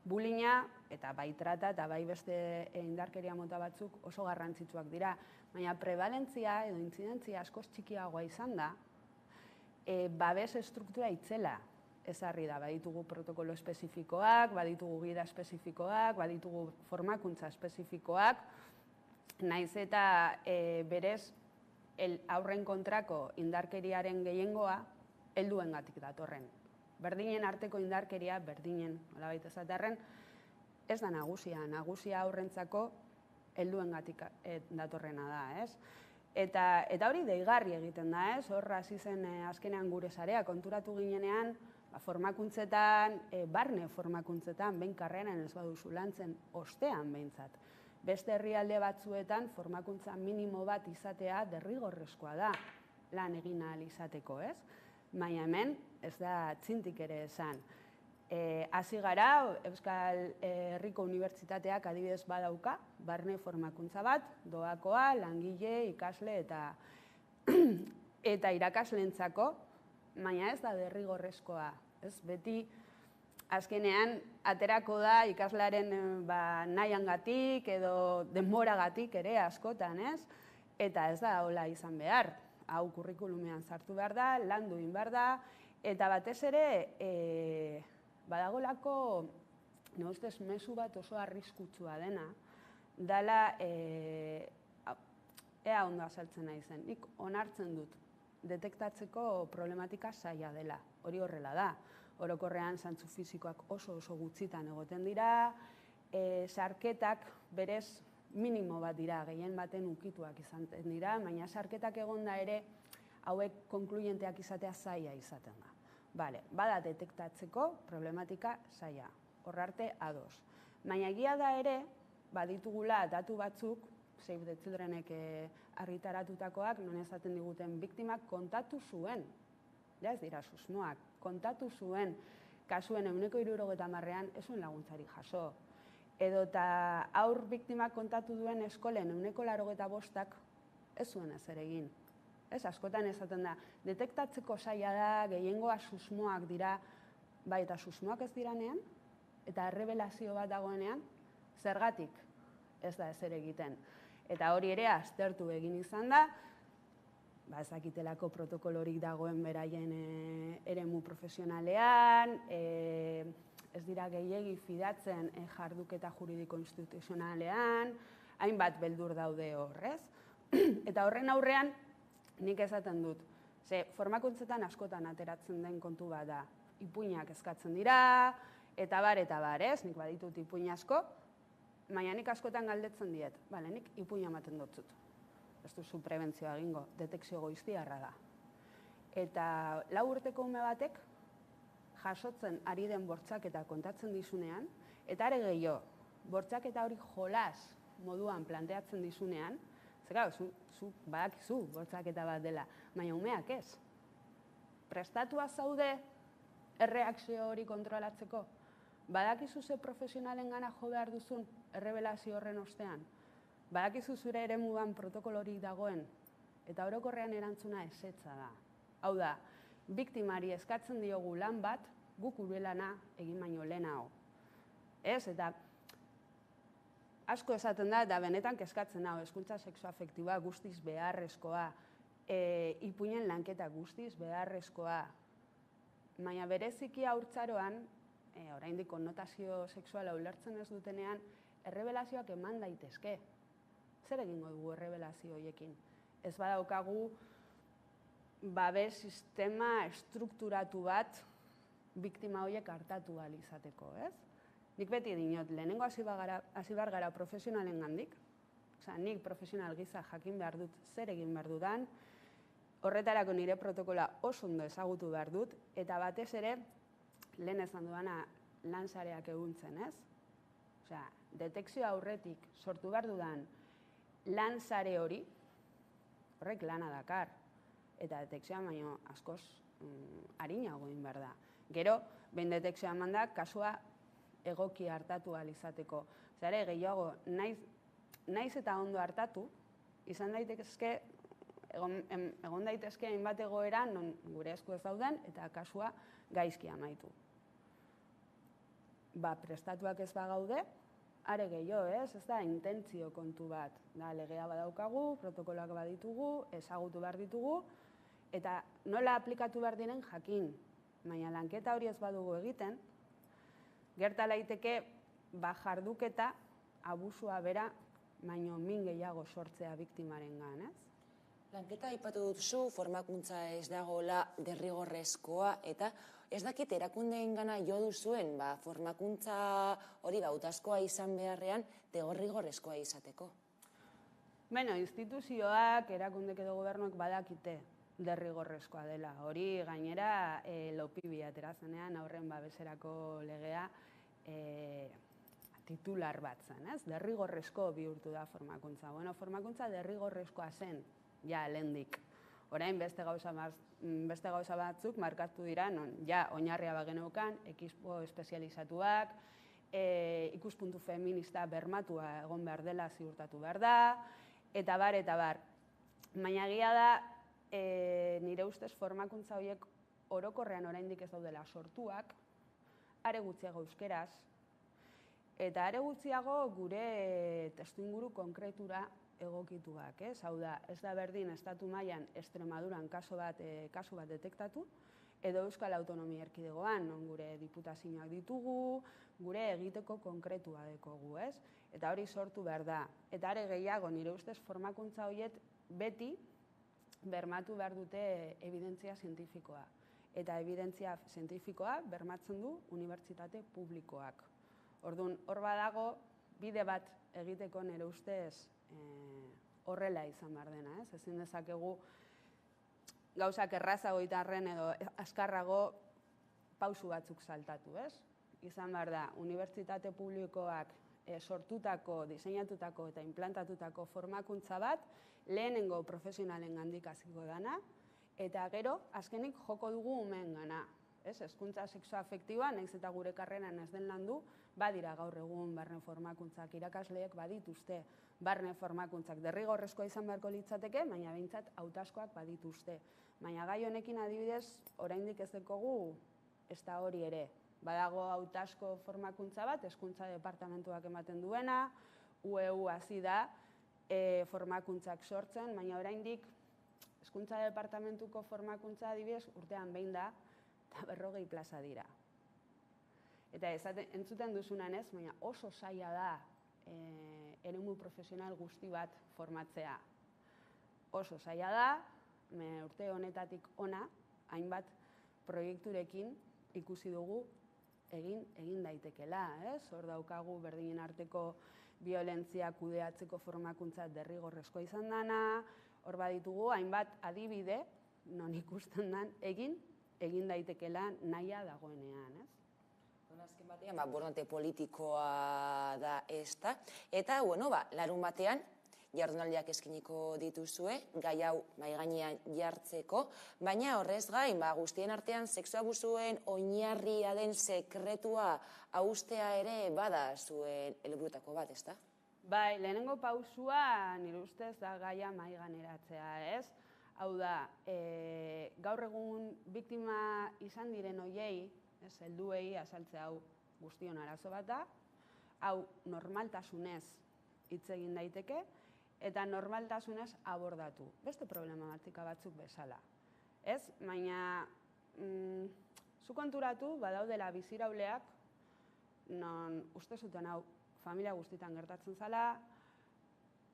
Bullyinga, eta bai trata, eta bai beste indarkeria mota batzuk oso garrantzitsuak dira, baina prevalentzia edo intzidentzia askoz txikiagoa izan da, babes estruktura itzela ezarri da, baditugu protokolo espezifikoak, baditugu gida espezifikoak, baditugu formakuntza espezifikoak, naiz eta berez aurren kontrako indarkeriaren gehiengoa helduengatik datorren. Berdinen arteko indarkeria, berdinen, nolabait esatearren, ez da nagusia aurrentzako helduengatik datorrena da, ez? Eta hori deigarri egiten da, ez? Hor hasi zen azkenean gure sarea konturatu ginenean, formakuntzetan, barne formakuntzetan, behin karreran ez baduzu lantzen ostean behintzat. Beste herrialde batzuetan formakuntza minimo bat izatea derrigorrezkoa da lan egin ahal izateko, ez? Baina hemen ez da txintik ere esan. Hasi gara, Euskal Herriko Unibertsitateak adibidez badauka, barne formakuntza bat, doakoa, langile, ikasle eta irakasleentzako, baina ez da derrigorrezkoa. Beti azkenean aterako da ikaslearen nahiangatik edo denboragatik ere askotan, ez? Eta ez da hola izan behar. Hau kurrikulumean sartu behar da, landu egin behar da, eta batez ere badagolako, ne ustez, mezu bat oso arriskutsua dena, dala, ea ondo azaltzen nahi zen, nik onartzen dut, detektatzeko problematika zaila dela, hori horrela da. Orokorrean zantzu fisikoak oso gutxitan egoten dira, sarketak berez minimo bat dira, gehien baten ukituak izan dira, baina sarketak egonda ere hauek konkluyenteak izatea zaila izaten da. Bada detektatzeko problematika zaila, horrarte ados. Baina egia da ere, baditugula datu batzuk, Save the Childrenek argitaratutakoak, non esaten diguten biktimak kontatu zuen, ez dira susmoak, kontatu zuen, kasuen 70%an ez zuen laguntzari jaso. Edo eta aur biktimak kontatu duen eskolen 85%ak ez zuen ezer egin. Ez, askotan esaten da, detektatzeko zaila da, gehiengoa susmoak dira, bai eta susmoak ez diranean, eta errebelazio bat dagoenean, zergatik ez da ezer egiten. Eta hori ere aztertu egin izan da, ezakitelako protokolorik dagoen beraien eremu profesionalean, ez dira gehiegi fidatzen jarduketa juridiko instituzionalean, hainbat beldur daude horrez. Eta horren aurrean, nik esaten dut, formakuntzetan askotan ateratzen den kontu bat da, ipuinak eskatzen dira, eta bar, ez, nik baditut ipuin asko, baina nik askotan galdetzen diet, nik ipuina ematen dutzut. Ez duzu prebentzioa egingo, detekzio goiztiarra da. Eta 4 urteko ume batek jasotzen ari den bortxaketa kontatzen dizunean, eta are gehiago, bortxaketa hori jolas moduan planteatzen dizunean, zu badakizu bortxaketa bat dela, baina umeak ez. Prestatua zaude erreakzio hori kontrolatzeko? Badakizu ze profesionalen gana jo behar duzun errebelazio horren ostean? Badakizu zure eremuan protokolorik dagoen, eta orokorrean erantzuna ezetza da. Hau da, biktimari eskatzen diogu lan bat, guk gure lana egin baino lehenago. Ez, eta asko esaten da, eta benetan kezkatzen hau, hezkuntza sexoafektiboa guztiz beharrezkoa, ipuinen lanketa guztiz beharrezkoa, baina bereziki haurtzaroan, oraindik konnotazio sexuala ulertzen ez dutenean, errebelazioak eman daitezke. Zer egingo dugu errebelazio horiekin? Ez badaukagu babes sistema estrukturatu bat biktima horiek hartatu ahal izateko, ez? Nik beti dinot, lehenengo hasi behar gara profesionalen gandik, nik profesional gisa jakin behar dut zer egin behar dudan, Horretarako nire protokola oso ondo ezagutu behar dut, eta batez ere, lehen esan duana lansareak eguntzen, ez? Osea, detekzio aurretik sortu behar dudan lansare hori, horrek lana dakar, eta detekzioa baino askoz arinago egin behar da. Gero, behin detekzioa eman da, kasua egoki hartatu ahal izateko. Zare, gehiago, naiz eta ondo hartatu, izan daitezke, egon daitezke hainbat egoera non gure esku ez dauden eta kasua gaizki amaitu. Prestatuak ez bagaude, are gehiago, ez da intentzio kontu bat. Legea badaukagu, protokoloak baditugu, ezagutu behar ditugu, eta nola aplikatu behar diren jakin. Baina lanketa hori ez badugu egiten, gerta laiteke jarduketa abusua bera, baino min gehiago sortzea biktimarengan, ez? Lanketa aipatu duzu, formakuntza ez dagoela derrigorrezkoa, eta ez dakit erakundeengana jo duzuen, formakuntza hori hautazkoa izan beharrean derrigorrezkoa izateko. Instituzioak, erakundek edo gobernuak badakite derrigorrezkoa dela. Hori gainera Lopibi aterazenean aurren babeserako legea titular bat zen, ez? Derrigorrezko bihurtu da formakuntza. Formakuntza derrigorrezkoa zen, ja, lehendik. Orain beste gauza batzuk markatu dira, non, ja, oinarria bageneukan, ekipo espezializatuak, ikuspuntu feminista bermatua egon behar dela ziurtatu behar da, eta bar. Baina egia da, nire ustez formakuntza horiek orokorrean oraindik ez daudela sortuak, are gutxiago euskeraz, eta are gutxiago gure testuinguru konkretura egokituak, ez? Hau da, ez da berdin estatu mailan Extremaduran kasu bat detektatu, edo Euskal Autonomia Erkidegoan, non gure diputazioak ditugu, gure egiteko konkretua dekogu, ez? Eta hori sortu behar da. Eta are gehiago, nire ustez formakuntza horiek beti bermatu behar dute evidentzia zientifikoa. Eta evidentzia zientifikoa bermatzen du unibertsitate publikoak. Orduan, hor badago, bide bat egiteko nire ustez horrela izan behar dena, ez? Ezin dezakegu gauzak errazago itarren edo azkarrago pausu batzuk saltatu, ez? Izan behar da, unibertsitate publikoak sortutako, diseinatutako eta implantatutako formakuntza bat lehenengo profesionalen gandik hasiko dana, eta gero, azkenik joko dugu umeen gana. Hezkuntza sexoafektiboa, nahiz eta gure karreran ez den landu, badira gaur egun barne formakuntzak irakasleek badituzte. Barne formakuntzak derrigorrezkoa izan beharko litzateke, baina behintzat hautazkoak badituzte. Baina gai honekin adibidez, oraindik ez dekogu ez da hori ere. Badago hautazko formakuntza bat, hezkuntza departamentuak ematen duena, UEU hasi da formakuntzak sortzen, baina oraindik hezkuntza departamentuko formakuntza adibidez urtean behin da, eta 40 plaza dira. Eta entzuten duzunan ez, baina oso zaila da eremu profesional guzti bat formatzea. Oso zaila da, urte honetatik ona, hainbat proiekturekin ikusi dugu egin daitekela, ez? Hor daukagu berdinen arteko violentzia kudeatzeko formakuntza derrigorrezkoa izan dana, hor baditugu hainbat adibide, non ikusten den egin daitekela nahia dagoenean, ez? Azken batean, borondate politikoa da ez da. Eta, larun batean, jardunaldiak eskiniko dituzue, gai hau mahai gainean jartzeko, baina horrez gain, guztien artean sexu abusuen oinarria den sekretua haustea ere bada zuen helburutako bat, ez da? Bai, lehenengo pausua nire ustez da gaia mahai gaineratzea, ez? Hau da, gaur egun biktima izan diren hoiei, helduei azaltzea hau guztion arazo bat da, hau normaltasunez hitz egin daiteke, eta normaltasunez abordatu. Beste problematika batzuk bezala. Ez? Baina, zu konturatu, badaudela bizirauleak, non uste zuten hau familia guztitan gertatzen zala,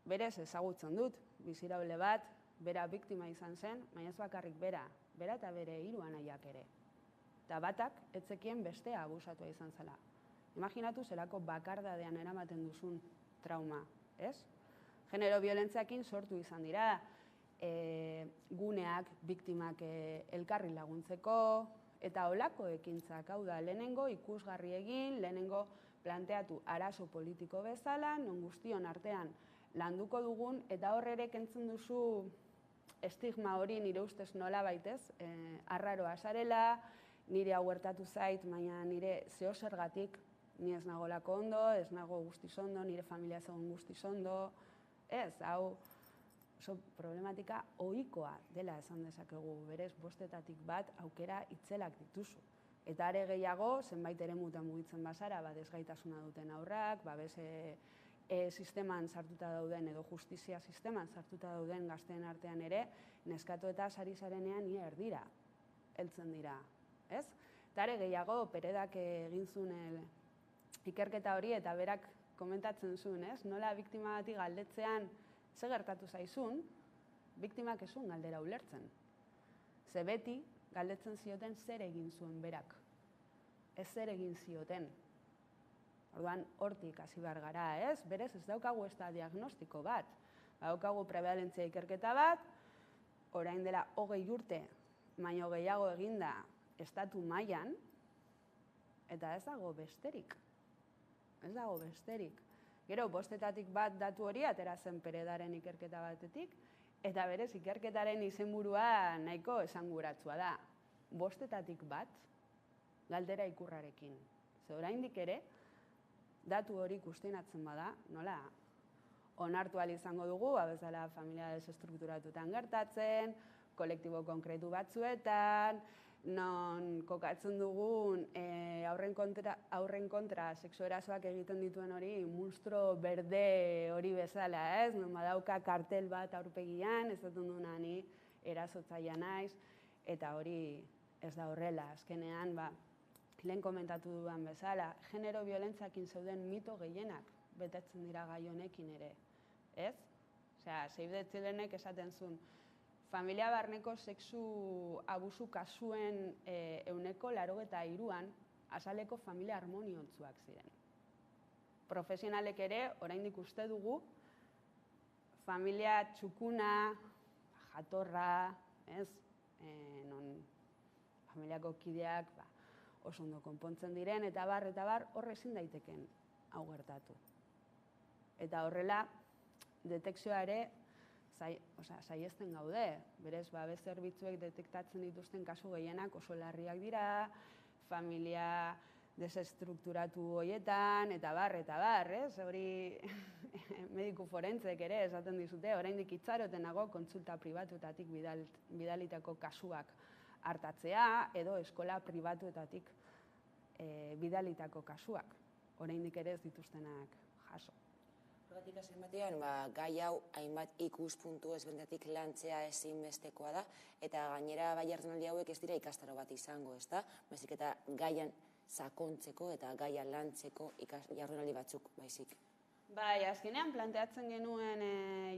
berez ezagutzen dut, biziraule bat, bera biktima izan zen, baina ez bakarrik bera eta bere 3 anaiak ere. Eta batak, etzekien bestea abusatua izan zela. Imaginatu zelako bakardadean eramaten duzun trauma, ez? Genero violentziakin sortu izan dira, guneak, biktimak elkarri laguntzeko, eta olako ekintzak, hau da, lehenengo ikusgarri egin, lehenengo planteatu arazo politiko bezala, non guztion artean landuko dugun, eta horre ere kentzen duzu estigma hori nire ustez nola baitez, arraroa zarela, nire hau gertatu zait, baina nire zeo zergatik, ni ez nagolako ondo, ez nago guztiz ondo, nire familia zegoen guztiz ondo, ez, hau oso problematika ohikoa dela esan dezakegu, berez, bostetatik bat aukera itzelak dituzu. Eta are gehiago, zenbait eremutan mugitzen bazara, desgaitasuna duten aurrak, bese sisteman sartuta dauden edo justizia sisteman sartuta dauden gazteen artean ere, neskatu eta sari zarenean ia erdira, heltzen dira, ez? Eta are gehiago, Peredak egin zuen ikerketa hori eta berak komentatzen zuen, ez? Nola biktima bati galdetzean ze gertatu zaizun, biktimak ez zuen galdera ulertzen. Ze beti galdetzen zioten zer egin zuen berak. Ez zer egin zioten. Orduan, hortik hasi behar gara, ez? Berez, ez daukagu ez da diagnostiko bat. Daukagu prevalentzia ikerketa bat, orain dela 20 urte, baino gehiago eginda estatu mailan, eta ez dago besterik. Ez dago besterik. Gero, bostetatik bat datu hori atera zen Peredaren ikerketa batetik, eta berez, ikerketaren izenburua nahiko esanguratsua da. Bostetatik bat, galdera ikurrarekin. Ze oraindik ere, datu hori kuestionatzen bada, nola onartu ahal izango dugu, bezala familia desestrukturatutan gertatzen, kolektibo konkretu batzuetan, non kokatzen dugun aurren kontra sexu erasoak egiten dituen hori munstro berde hori bezala, ez? Non badauka kartel bat aurpegian, ez dut duna ni erasotzaia naiz, eta hori ez da horrela, azkenean, lehen komentatu duan bezala, genero violentziakin zeuden mito gehienak betetzen dira gai honekin ere, ez? Osea, Save the Childrenek esaten zuen, familia barneko sexu abusu kasuen 83an azaleko familia harmoniontsuak ziren. Profesionalek ere, oraindik uste dugu, familia txukuna, jatorra, ez? Non familiako kideak oso ondo konpontzen diren, eta bar, horre ezin daiteken hau gertatu. Eta horrela, detekzioa ere, saiesten gaude, berez, babes zerbitzuek detektatzen dituzten kasu gehienak oso larriak dira, familia desestrukturatu horietan, eta bar, ez? Hori mediku forentzek ere esaten dizute, oraindik itxaroten nago kontsulta pribatuetatik bidalitako kasuak hartatzea, edo eskola pribatuetatik bidalitako kasuak, oraindik ere ez dituztenak jaso. Horregatik azken batean, gai hau hainbat ikuspuntu ezberdinetatik lantzea ezinbestekoa da, eta gainera jardunaldi hauek ez dira ikastaro bat izango, ez da? Baizik eta gaian sakontzeko eta gaian lantzeko jardunaldi batzuk, baizik. Bai, azkenean planteatzen genuen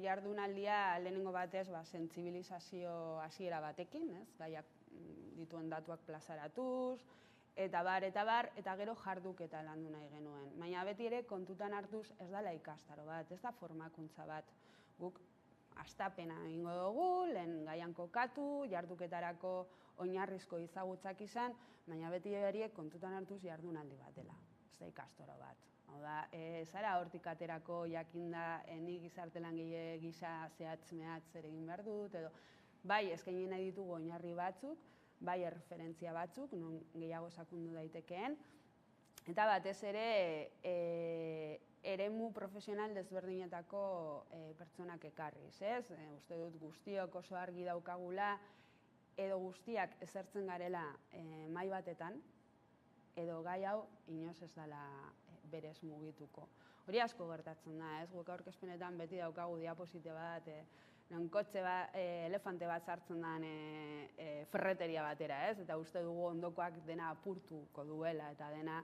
jardunaldia lehenengo batez sentsibilizazio hasiera batekin, ez? Gaiak dituen datuak plazaratuz, eta bar, eta gero jarduketa landu nahi genuen. Baina beti ere kontutan hartuz ez dela ikastaro bat, ez da formakuntza bat. Guk hastapena egingo dugu, lehen gaian kokatu, jarduketarako oinarrizko ezagutzak izan, baina beti ere kontutan hartuz jardunaldi bat dela, ez da ikastaro bat. Hau da, zara hortik aterako jakinda ni gizarte langile gisa zehatz-mehatz ere egin behar dut, edo bai eskaini nahi ditugu oinarri batzuk, bai erreferentzia batzuk, non gehiago sakundu daitekeen, eta batez ere eremu profesional desberdinetako pertsonak ekarriz, ez? Uste dut guztiok oso argi daukagula, edo guztiak ezertzen garela mahai batetan, edo gai hau inoz ez dela berez mugituko. Hori asko gertatzen da, ez? Guk aurkezpenetan beti daukagu diaposite bat, non kotxe bat, elefante bat sartzen den ferreteria batera, ez? Eta uste dugu ondokoak dena apurtuko duela eta dena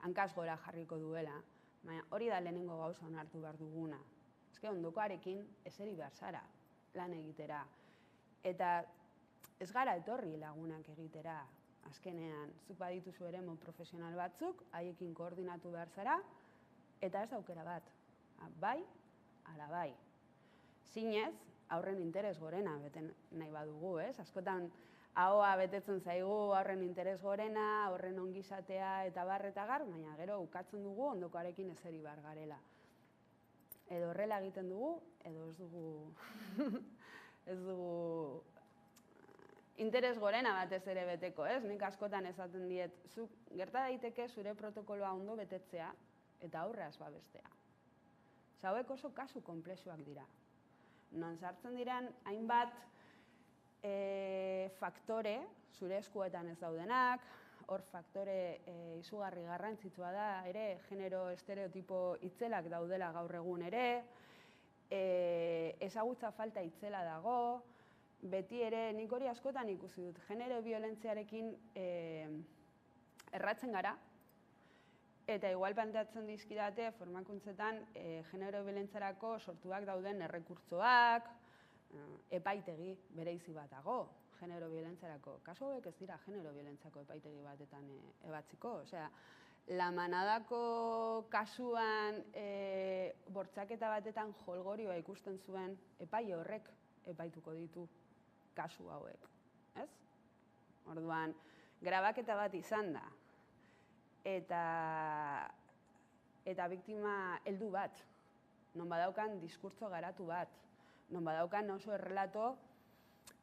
hankaz gora jarriko duela. Baina hori da lehenengo gauza onartu behar duguna. Eske ondokoarekin eseri behar zara lan egitera. Eta ez gara etorri lagunak egitera, azkenean. Zuk badituzu ere profesional batzuk, haiekin koordinatu behar zara, eta ez aukera bat. Bai, ala bai. Zinez, aurren interes gorena beten nahi badugu, ez? Askotan ahoa betetzen zaigu aurren interes gorena, aurren ongizatea eta gar, baina gero ukatzen dugu ondokoarekin ezeri bar garela. Edo horrela egiten dugu, edo ez dugu interes gorena batez ere beteko, ez? Nik askotan esaten diet, zuk gerta daiteke zure protokoloa ondo betetzea eta aurreaz babestea. Hauek oso kasu konplexuak dira. Non sartzen diren hainbat faktore, zure eskuetan ez daudenak, hor faktore izugarri garrantzitsua da, ere, genero estereotipo itzelak daudela gaur egun ere, ezagutza falta itzela dago, beti ere, nik hori askotan ikusi dut, genero biolentziarekin erratzen gara, eta igual planteatzen dizkidate formakuntzetan genero biolentziarako sortuak dauden errekurtsoak, epaitegi bereizi bat dago, genero biolentziarako. Kasu hauek ez dira genero biolentziako epaitegi batetan ebatziko. Osea, La Manadako kasuan bortxaketa batetan jolgorioa ikusten zuen epaile horrek epaituko ditu kasu hauek. Ez? Orduan, grabaketa bat izan da. Eta biktima heldu bat, non badaukan diskurtso garatu bat, non badaukan oso errelato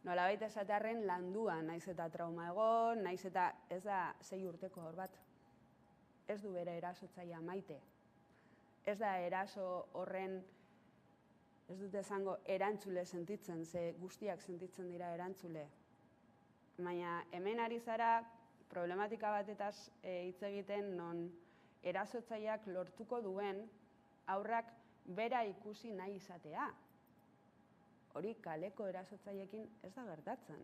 nolabait esatearren landua, naiz eta trauma egon, naiz eta ez da 6 urteko hor bat. Ez du bere erasotzailea maite. Ez da eraso horren, ez dut esango erantzule sentitzen, ze guztiak sentitzen dira erantzule. Baina hemen ari zara problematika batetaz hitz egiten non erasotzaileak lortuko duen aurrak bera ikusi nahi izatea. Hori kaleko erasotzaileekin ez da gertatzen.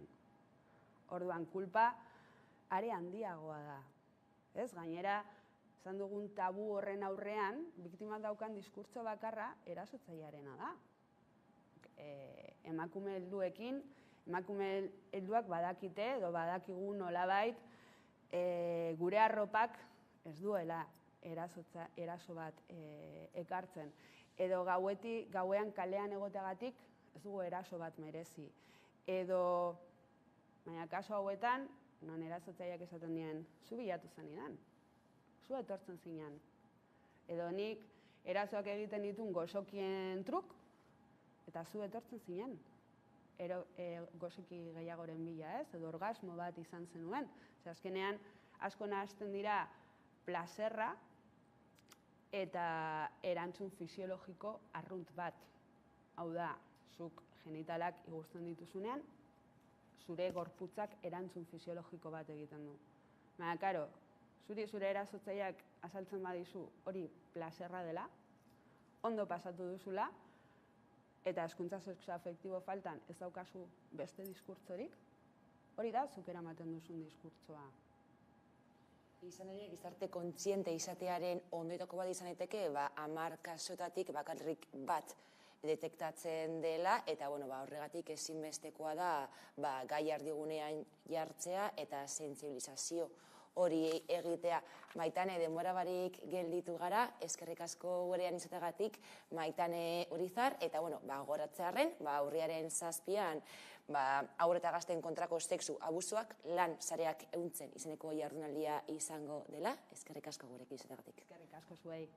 Orduan kulpa are handiagoa da. Ez, gainera, esan dugun tabu horren aurrean, biktimak daukan diskurtso bakarra erasotzailearena da. Emakume helduekin, emakume helduak badakite edo badakigu nolabait gure arropak ez duela eraso bat ekartzen. Edo gauean kalean egoteagatik ez dugu eraso bat merezi. Edo, baina kasu hauetan, non erasotzaileak esaten dien, zu bilatu zenidan, zu etortzen zinan. Edo nik erasoak egiten ditun goxokien truk, eta zu etortzen zinen. Goxoki gehiagoren bila, ez? Edo orgasmo bat izan zenuen. Azkenean, asko nahazten dira plazerra eta erantzun fisiologiko arrunt bat. Hau da, zuk genitalak igusten dituzunean, zure gorputzak erantzun fisiologiko bat egiten du. Baina, karo, zure erasotzaileak azaltzen badizu hori plazerra dela, ondo pasatu duzula, eta hezkuntza sexoafektibo faltan ez daukazu beste diskurtzorik, hori da zuk eramaten duzun diskurtsoa. Izan ere, gizarte kontziente izatearen ondoetako bat izan daiteke, 10 kasuetatik bakarrik bat detektatzen dela, eta horregatik ezinbestekoa da gai ardigunean jartzea eta sentsibilizazio hori egitea. Maitane, denbora barik gelditu gara, eskerrik asko gurean izategatik, Maitane Urizar, eta goratzearren, urriaren 7an, haur eta gazteen kontrako sexu abusuak lan sareak ehuntzen izeneko jardunaldia izango dela. Eskerrik asko gurekin izategatik. Eskerrik asko zuei.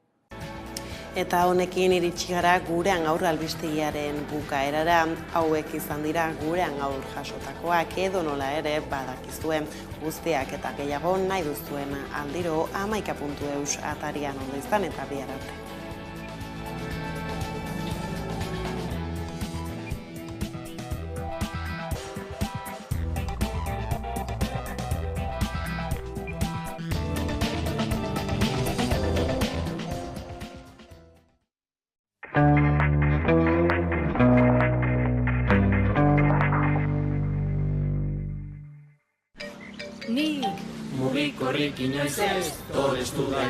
Eta honekin iritsi gara gurean gaur albistegiaren bukaerara, hauek izan dira gurean gaur jasotakoak, edo nola ere badakizuen guztiak eta gehiago nahi duzuen aldiro 11.eus atarian ondo izan eta bihar arte. Nik mugikorrik inoiz ez, tolestu da